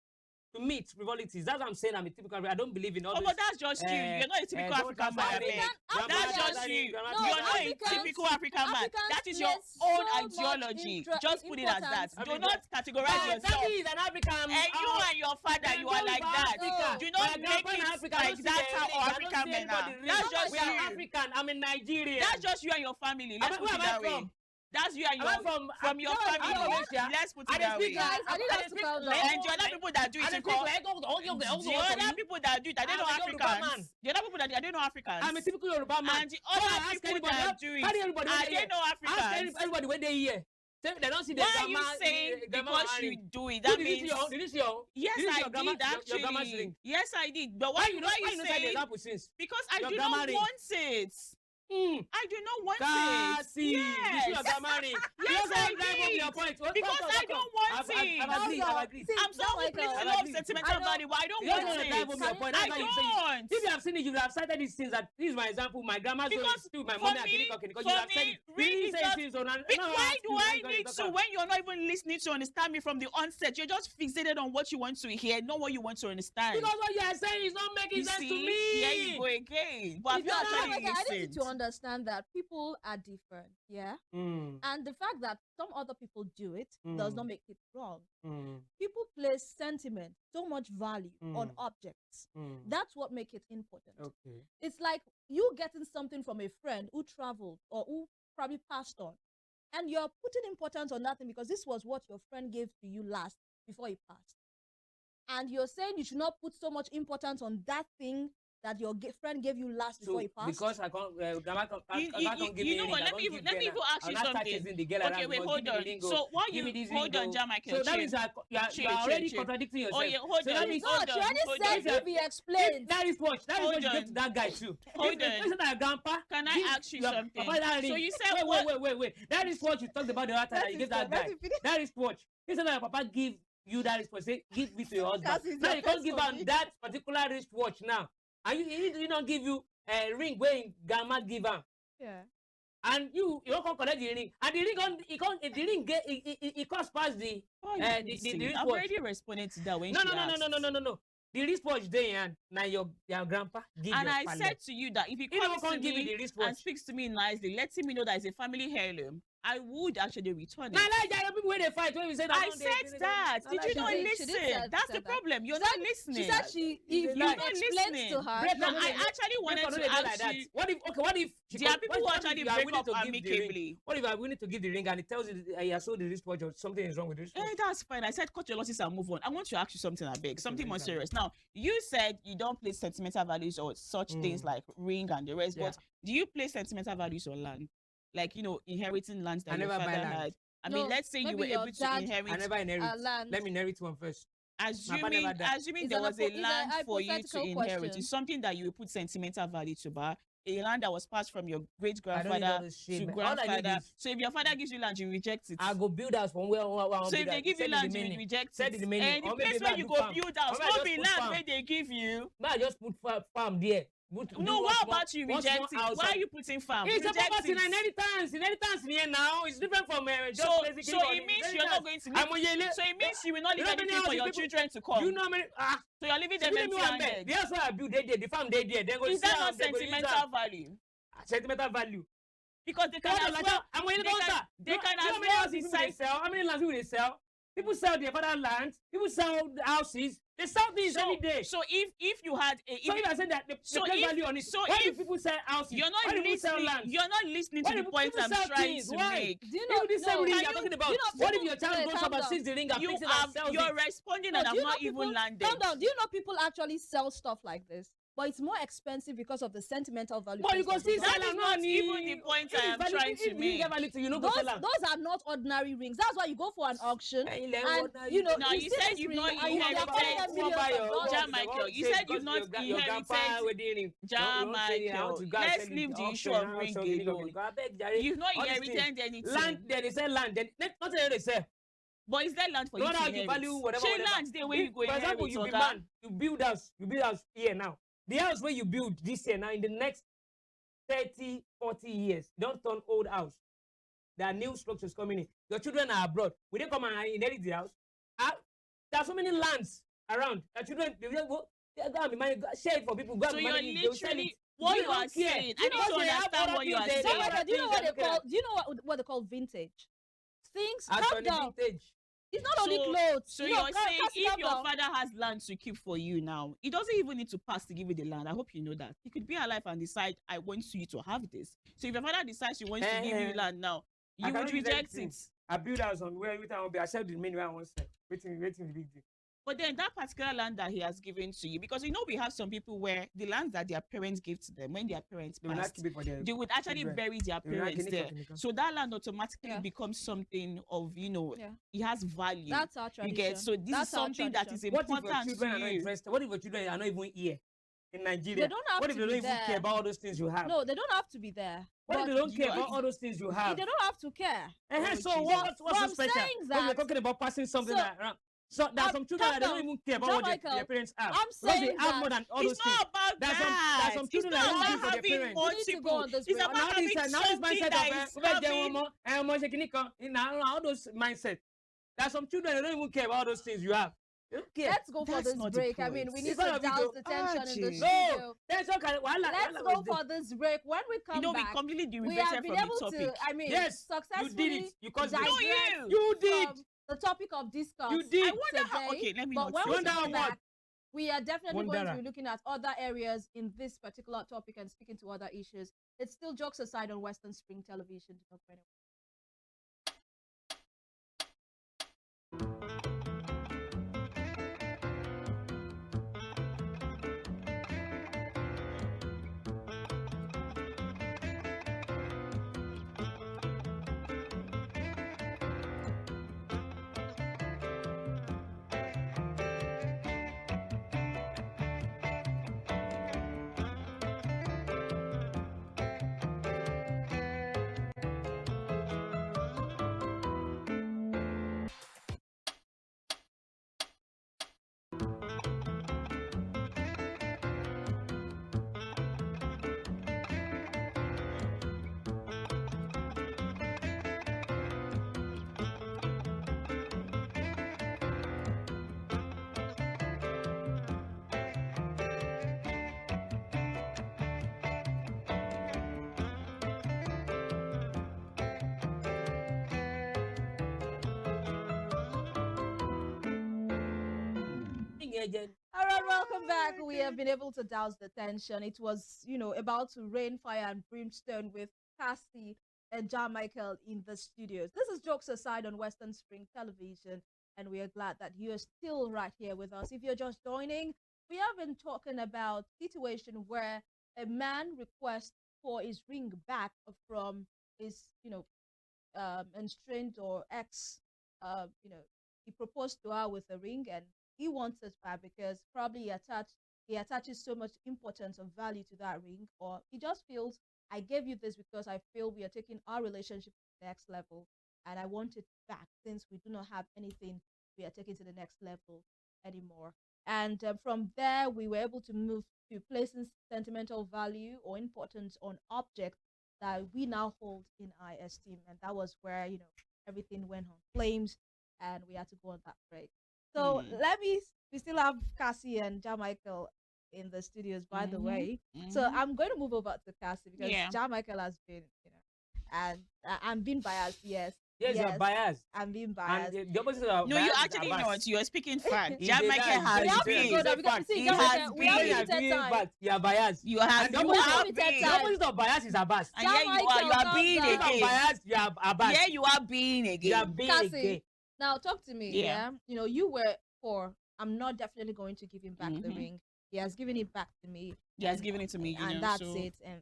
To me, it's frivolities. That's what I'm saying. I'm a typical. I don't believe in all Oh, this. but that's just you. You're not a typical African man, I beg. That's just you. No, You are not a Africans- typical African man. Africans That is your place own so much ideology. Just put it as that. importance. Do not categorize That yourself. is an African. And you and your father, you are like that. Africa. Do not make it like that's how all African men are. That's just We are you. African. I'm in Nigeria. That's just you and your family. Let's put Where it am I that way. from? That's you and Am your I from your I'm from family. Asia. Let's put I it dey that speak way. Guys, I need us to calm down. And the other people that do it, I in speak call- like the other people that do it, I don't I'm know a Yoruba man. Africans. The other people that I don't know Africans. I'm a typical Yoruba man. And the So I other ask people anybody, that do it, carry everybody I when they don't know Ask Africans. everybody when they here. They don't see the Why are grandma. you saying grandma because ring. you do it? Who That did you see means your- Did you see your? yes, did you see I your grandma- did your grandma's actually. ring? Yes, I did. But Why why you you not say the saying? example since? Because I Your do grandma not ring? want it. Hmm. I do not want Kasi, it. you see your Yes. grandma ring. Yes, You I don't drive up did. your point. Because I don't want I've it. agreed. I've agreed. See, I'm so Jamaica. completely I love agree. sentimental I know. value, but I don't You don't want want to drive up it. your point. I That's why you say you- don't. If you have seen it, you would have cited these things. That this is my example. My grandma's ring Because is still my for mommy. me- Because for you have said me, it. You ring didn't is say just- it, so now- Why now do ask you, I you need talk to about- when you're not even listening to understand me from the onset? You're just fixated on what you want to hear, not what you want to understand. Because what you are saying is not making You sense to see, me. here you go again. But have you No, actually Jamaica, I need you to listened? understand that people are different, yeah? Mm, And the fact that some other people do it does not Mm. make it wrong. mm, People place sentiment, so much value on Mm. objects. mm. That's what makes it important. Okay. It's like you getting something from a friend who traveled or who probably passed on, and you're putting importance on that thing because this was what your friend gave to you last before he passed. And you're saying you should not put so much importance on that thing that your friend gave you last before So he passed. because I can't, grandma can't, You- grandma you- can't give you me know ring, what, I let can't me give even girl, ask I'll you not start something. chasing the girl Okay, around, wait, but hold give me the on. lingo. So why Give me you this hold on, lingo. Jamaica? So that means you're Chill, already chill. contradicting Oh yourself. yeah, hold So on. that means no, hold she on, already hold said on. if he explains. That is what Hold you give on. to that guy too. Hold on. Listen to your grandpa. Can I give ask you your something? papa that So ring. you said what? Wait. That is what you talked about the other time that you gave that guy. That is what. Listen to your papa give you that wristwatch. Say give it to your That husband. is Now your you can't first give for out me. that particular wristwatch now. And you don't give you a ring where grandma give am. Yeah. And you don't collect the ring. And the ring it cost past the Why you the listening? wristwatch. I've already responded to that when No. she asked. The wristwatch there and now your grandpa give And your I palette. said to you that if he He comes don't to come give you me the and wristwatch. speaks to me nicely, letting me know that it's a family heirloom, I would actually return Now, it. like that, people when they fight, when we say that. I said that. Did you not She did listen? say- That's said the that. problem. You're She not said- listening. She said she, It's if a you lie. not explain listening. to her, Break No, up, I actually wanted Break up, to don't do like ask that. you. What if There are people who what if actually you are break willing up to give the ring? amicably. What if you are willing to give the ring and it tells you he has sold the wristwatch or something is wrong with the wristwatch? That's fine. I said cut your losses and move on. I want to ask you something, I beg. Something more please, serious. Now, you said you don't place sentimental values or such things like ring and the rest, Yeah. but do you place sentimental values on land? Like, inheriting lands that I your never buy father land. had. I No, mean, let's say you maybe were your able to dad- inherit. I never inherit. land. Let me inherit one first. Assuming, never died. assuming It's there an was a it's a land for you to hypothetical inherit, question. it's something that you would put sentimental value to, but a land that was passed from your great I don't need all grandfather this shit, to man. All I need grandfather. is So if your father gives you land, you reject it. I go build house from where I want So to if build they house. give you Send me land, the you will remaining. reject Send it. the remaining. And the Or maybe place I where you do go farm. build Or house, maybe I not just be put land farm. where they give you. May I just put farm there. No, what about you rejecting? Why are you putting farm? It's Reject about it. inheritance. Inheritance here now is different from just So basically it means you're not going to leave. So it means you will not leave anything for your children to come. You know how many? So you're leaving them empty-handed. The house where I built, the farm they there. Is that not sentimental value? Sentimental value. Because they can as well. They can as well decide. How many lands will they sell? People sell their father land. People sell houses. They sell things any day. So if you had a, so if I said that the value on it. So why do people sell houses? You're not listening. You're not listening to the point I'm trying to make. Do you know this same ring you're talking about? What if your child goes up and sees the ring and thinks and sells it? You're responding and I'm not even landed. Calm down. Do you know people actually sell stuff like this? But it's more expensive because of the sentimental value. But you can see that is not even the point I am trying to make. Those are not ordinary rings. That's why you go for an auction. And you know, now you said you've not inherited. John Michael, you said you've not inherited. John Michael, let's leave the issue of ring alone. You've not inherited anything. Land, they sell land. Not they sell. But is there land for you to inherit? Shey land dey where you go inherit. For example, you build house here now. The house where you build this year now, in the next 30, 40 years, don't turn old house. There are new structures coming in. Your children are abroad. Will they come and inherit the house? There are so many lands around. Your children, they will go and be share it for people. Go so and you're literally what you are saying. I need to understand what you are saying. Do you know what they call? Do you know what they call vintage? Things calm down. Vintage. It's not only clothes. So you're saying if your father has land to keep for you now, he doesn't even need to pass to give you the land. I hope you know that. He could be alive and decide, I want you to have this. So if your father decides he wants to give you land now, you would reject it. I build house on where every time I sell the main way I want to sell. Waiting the big deal. But then that particular land that he has given to you, because you know we have some people where the land that their parents give to them, when their parents passed, they would actually bury their parents there. So that land automatically becomes something of, you know, it has value. That's our tradition. You get, so this is something that is important to you. What if your children are not even here in Nigeria? They don't have what if to they don't be even there. care about all those things you have? No, they don't have to be there. What if they don't care about all those things you have? They don't have to care. So what's so special? When we're talking about passing something around. So there's some children that don't even care about what their parents have. I'm saying they have more than all those things. It's not about that. There's some children that don't care for their parents. It's about having something that is all those mindset. There's some children that don't even care about all those things you have. Let's go for this break. I mean, we need to douse the tension in the studio. No, let's go for this break. When we come back, we completely we have been able to, I mean, successfully you did the topic of discourse. You did. I wonder how. Okay, let me. But when we come back, we are definitely going to be Wondera. looking at other areas in this particular topic and speaking to other issues. It's still Jokes Aside on Western Spring Television. All right, welcome back. We have been able to douse the tension. It was, about to rain fire and brimstone with Cassie and John Michael in the studios. This is Jokes Aside on Western Spring Television, and we are glad that you're still right here with us. If you're just joining, we have been talking about situation where a man requests for his ring back from his, estranged or ex. He proposed to her with a ring and he wants it back because probably he attaches so much importance or value to that ring, or he just feels, I gave you this because I feel we are taking our relationship to the next level and I want it back since we do not have anything we are taking to the next level anymore. And from there, we were able to move to placing sentimental value or importance on objects that we now hold in high esteem. And that was where, everything went on flames and we had to go on that break. So Hmm. we still have Cassie and Michael in the studios, by the Mhm. way. So Mhm. I'm going to move over to Cassie because Yeah. Michael has been, and I'm being biased. Yes, Yes, you're biased. I'm being And biased. the opposite of No, you biased is actually Abbas. not. You are speaking fact. He Jam did Michael that. has We have to been. go there because you see, He John has Michael, we have been. You are limited doing time. but you are biased. You have And the you opposite have of- limited been. The time. opposite of bias is Abbas. And here you are. You Michael, are calm being down. If I'm again. biased, you are Abbas. Here you are being You are again. being Cassie, gay. now talk to me. Yeah. Yeah, you were for. I'm not definitely going to give him back the Mhm. ring. He has given it back to me. He has and- given it to me, and that's so it. And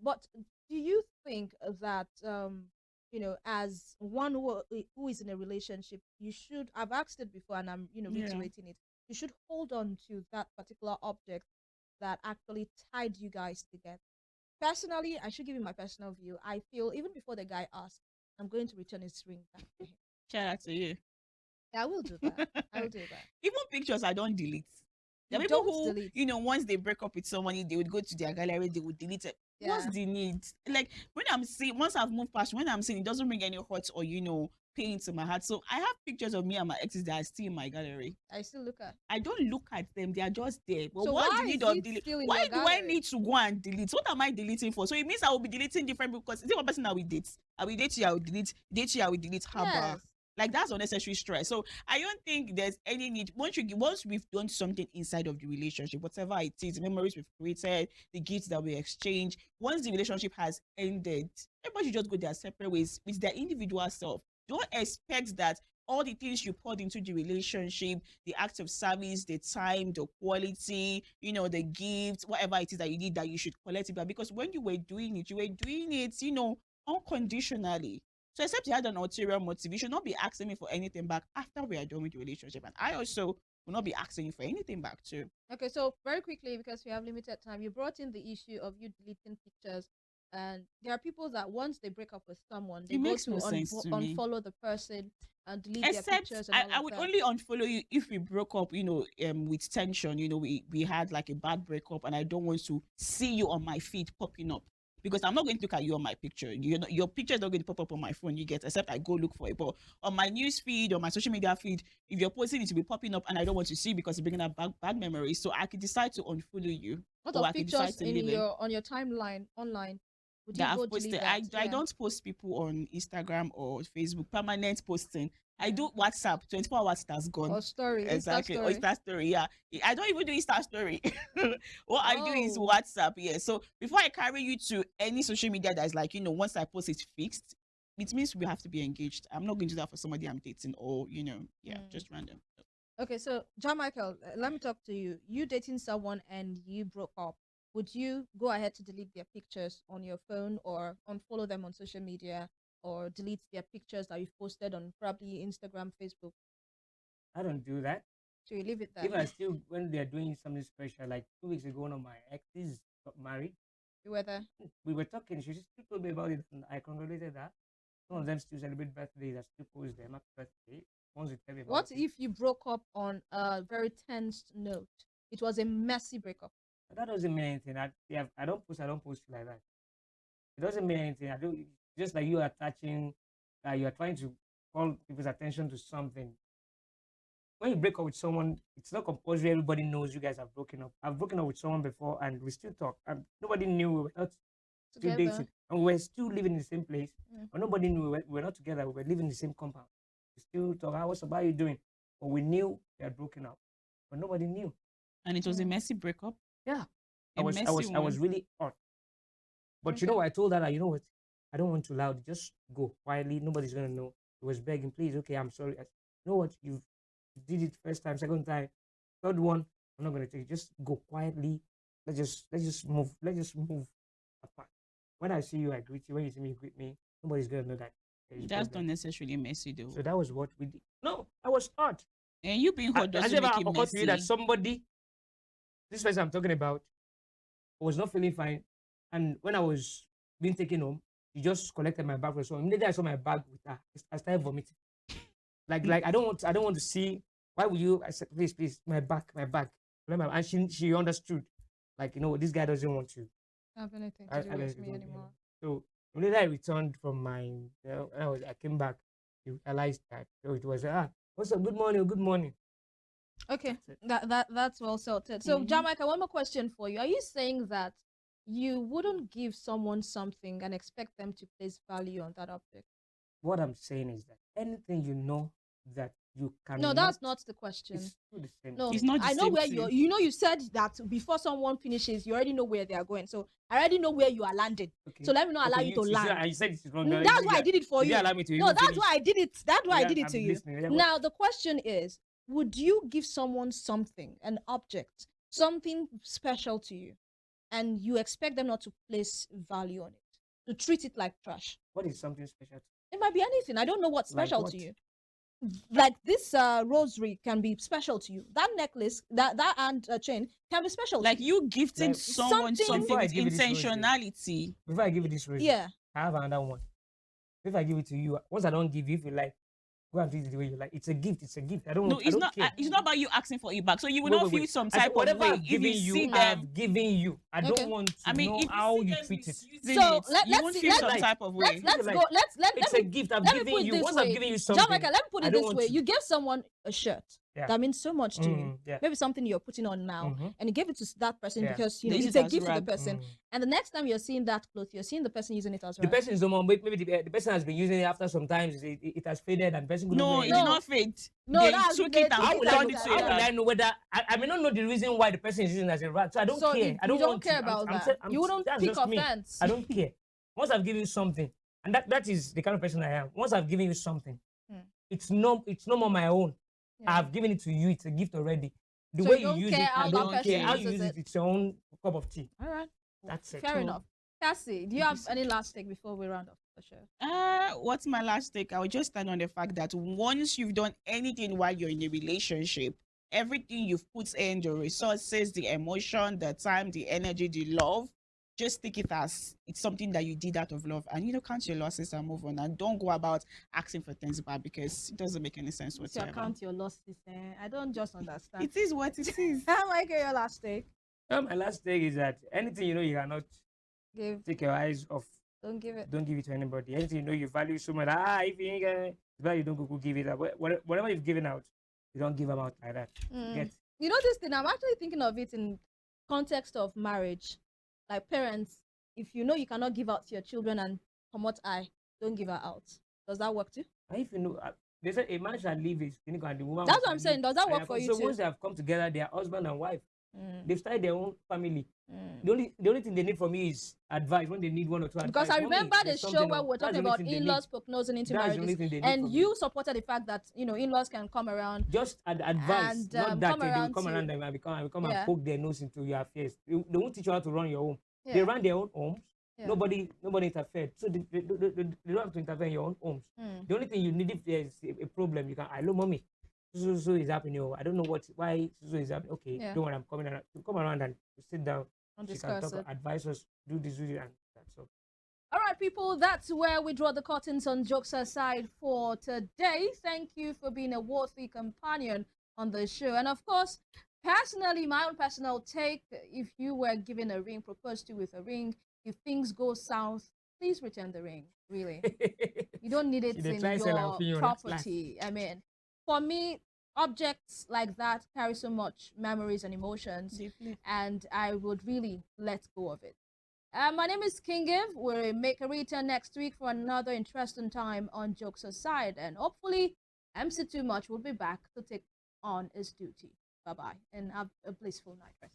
but do you think that as one who is in a relationship, you should? I've asked it before, and I'm Yeah. reiterating it. You should hold on to that particular object that actually tied you guys together. Personally, I should give you my personal view. I feel even before the guy asks, I'm going to return his ring back to him. shout out to you. I will do that. I will do that. Even pictures I don't delete. There are You people don't who, delete. once they break up with somebody, they would go to their gallery, they would delete it. What's Yeah. the need? Like when I'm seeing, once I've moved past, when I'm seeing it doesn't bring any hurt or pain to my heart. So I have pictures of me and my exes that are still in my gallery. I still look at. I don't look at them; they are just there. But So what's why the need is of it delete? still in Why your do I gallery? need to go and delete? What am I deleting for? So it means I will be deleting different because is it one person that we date? I will date you, I will date you, I will delete. How about? Yes. Like that's unnecessary stress. So I don't think there's any need. Once we've done something inside of the relationship, whatever it is, the memories we've created, the gifts that we exchange, once the relationship has ended, everybody should just go their separate ways with their individual self. Don't expect that all the things you poured into the relationship, the act of service, the time, the quality, the gifts, whatever it is that you did, that you should collect it back. Because when you were doing it, unconditionally. So except you had an ulterior motive, you should not be asking me for anything back after we are done with the relationship. And I also will not be asking you for anything back too. Okay, so very quickly, because we have limited time, you brought in the issue of you deleting pictures, and there are people that once they break up with someone, they It go makes to no sense to me. unfollow the person and delete their Except pictures and all I of would that. only unfollow you if we broke up, with tension. We had like a bad breakup, and I don't want to see you on my feed popping up. Because I'm not going to look at you on my picture. Your picture is not going to pop up on my phone. You get, except I go look for it. But on my news feed or my social media feed, if you're posting it to be popping up, and I don't want to see because it's bringing up bad memories, so I could decide to unfollow you. What or of I could decide pictures to in leave it. on your timeline online? Would you That go I've posted. delete I that? I Yeah. don't post people on Instagram or Facebook. Permanent posting. I Yeah. do WhatsApp. 24 hours that's gone. Or story. Insta Exactly. Or story. Insta story. Yeah. I don't even do Insta story. What I do is Oh. WhatsApp. Yeah. So before I carry you to any social media that is like, once I post it's fixed, it means we have to be engaged. I'm not going to do that for somebody I'm dating or, just random. Okay, so John Michael, let me talk to you. You dating someone and you broke up. Would you go ahead to delete their pictures on your phone or unfollow them on social media or delete their pictures that you've posted on probably Instagram, Facebook? I don't do that. So you leave it there. Even still, when they're doing something special, like 2 weeks ago, one of my exes got married. You were there. We were talking. She just told me about it, and I congratulated her. Some of them still celebrate birthdays. I still post them happy birthday. Once they tell me about What it. if you broke up on a very tense note? It was a messy breakup. That doesn't mean anything. I don't post like that. It doesn't mean anything. I do just like you are attaching. You are trying to call people's attention to something. When you break up with someone, it's not compulsory. Everybody knows you guys have broken up. I've broken up with someone before, and we still talk. And nobody knew we were not still Together. dating, and we were still living in the same place. Mm. But nobody knew we were not together. We were living in the same compound. We still talk. What's about you doing? But we knew they had broken up, but nobody knew. And it was a Mm. messy breakup. Yeah. A I was messy one. really hurt. But Okay. I told her that, you know what? I don't want to loud. Just go quietly. Nobody's gonna know. He was begging, please. Okay, I'm sorry. I said, you know what? You did it first time, second time, third one. I'm not gonna take it. Just go quietly. Let's just move. Let's just move apart. When I see you, I greet you. When you see me, you greet me. Nobody's gonna know that. there is That's problem. not necessarily messy though. So that was what we did. No, I was hurt. And you being hot Has doesn't it ever make it occurred to you that messy. somebody, this person I'm talking about, was not feeling fine, and when I was being taken home, she just collected my bag for someone. Immediately I saw my bag with her, I started vomiting. Like I don't want to see Why would you? I said, please, my back. And she understood, like, this guy doesn't want to. Have anything I, to do I, with don't- me anymore. So when I returned from I came back, I realized that. So it was what's up? Good morning, good morning. Okay, That's it. that's well sorted. So, Mhm. Jamaica, one more question for you. Are you saying that you wouldn't give someone something and expect them to place value on that object? What I'm saying is that anything that you cannot. No, that's not the question. It's still the same. No, It's not the I know same where thing. you said that before someone finishes, you already know where they are going. So I already know where you are landing. Okay. So let me not allow Okay, you to said- land. you said it is wrong. That's why I did it for you. You didn't allow me to No, even that's finish. why I did it. That's why I Yeah, did it I'm to you. listening. Yeah, what- Now the question is, would you give someone something, an object, something special to you, and you expect them not to place value on it, to treat it like trash? What is something special? It might be anything. I don't know what's Like special what? to you. Like this rosary can be special to you. That necklace, that and chain can be special Like to you. you gifting Like, someone something- something Before I with give you this rosary. intentionality. Before I give you this rosary, Yeah. I have another one. If I give it to you, once I don't give you, if you like, go and treat it the way you like. It's a gift. It's a gift. I don't. No, want, I it's don't not. care. It's not about you asking for it back. So you will Wait, not wait, feel wait. some I said, type of whatever way I've if given you you, see them. I've given you. I Okay. don't want to I mean, know if you how see you them treat it. misusing So, it, let's you won't see- feel let's- some like- type of way. Let's like, go. Let It's me a gift. I've let me given put it you. this Once way. I've given you something, Jamaica, let me put I it don't this want way. to- You give someone a shirt Yeah. that means so much to you. Yeah. Maybe something you're putting on now, Mhm. and you give it to that person Yeah. because They use it's it a as gift to the rag. person. Mm. And the next time you're seeing that cloth, you're seeing the person using it as The well. person is no more. Maybe the person has been using it after sometimes. It has faded and the person couldn't No, wear it's it. No. not fate. No, They that's took they it and took How it will and I turned know? it put to it a How will as- rag. I know whether I may not know the reason why the person is using it as a rat? So I don't So care. you I don't don't want care to. about I'm, that. I'm, You wouldn't that's pick just me. offense. I don't care. Once I've given you something, and that is the kind of person I am. Once I've given you something, Hmm. it's no more my own. Yeah. I've given it to you. It's a gift already. The So way you don't use care it, how I that don't person care how you uses use it. it. It's your own cup of tea. All right. That's it. Fair So- enough. Cassie, do you have any last take before we round off the show? What's my last take? I will just stand on the fact that once you've done anything while you're in a relationship, everything you've put in, the resources, the emotion, the time, the energy, the love, just take it as it's something that you did out of love, and count your losses and move on, and don't go about asking for things back because it doesn't make any sense So whatsoever. count your losses. I don't just understand. It is what it is. How am I get your last take? My last take is that anything you cannot Give. take your eyes off, Don't give it. don't give it to anybody. Anything you value so much, if you ain't gonna, well, you don't go give it out. Whatever you've given out, you don't give them out like that. Mm. Get You know this thing, I'm actually thinking of it in context of marriage. Like parents, if you know you cannot give out to your children and come out don't give her out. Does that work too? And if you know, they say a man shall leave his clinic and the woman. That's shall what I'm saying. leave Does that her work for you So too? once they have come together, they are husband and wife. Mm. They've started their own family. Mm. The only thing they need from me is advice when they need one or two Because advice. I Mommy, remember the there's show something where on- we're that's the talking only about thing they need. in-laws prognosing into That's the only marriages. thing they need And from you me. supported the fact that, in-laws can come around. Just advice, And, not that come they will around come to- around them and become Yeah. and poke their nose into your affairs. They won't teach you how to run your home. They Yeah. run their own homes. Yeah. Nobody interfered. So they don't have to interfere in your own homes. Mm. The only thing you need if there's a problem, you can, hello, mommy, so is happening. Oh, I don't know why so is happening. Okay, Yeah. don't worry, I'm coming around. You come around and sit down. And She can discuss talk, it. advise us, do this, and that's all. All right, people, that's where we draw the curtains on Jokes Aside for today. Thank you for being a worthy companion on the show. And of course, personally, my own personal take, if you were given a ring, proposed to with a ring, if things go south, please return the ring, really. You don't need it She dey in try sell am for you your on last. property. I mean, for me, objects like that carry so much memories and emotions, Deeply. and I would really let go of it. My name is King Give. We'll make a return next week for another interesting time on Jokes Aside, and hopefully MC Too Much will be back to take on his duty. Bye-bye, and have a blissful night rest.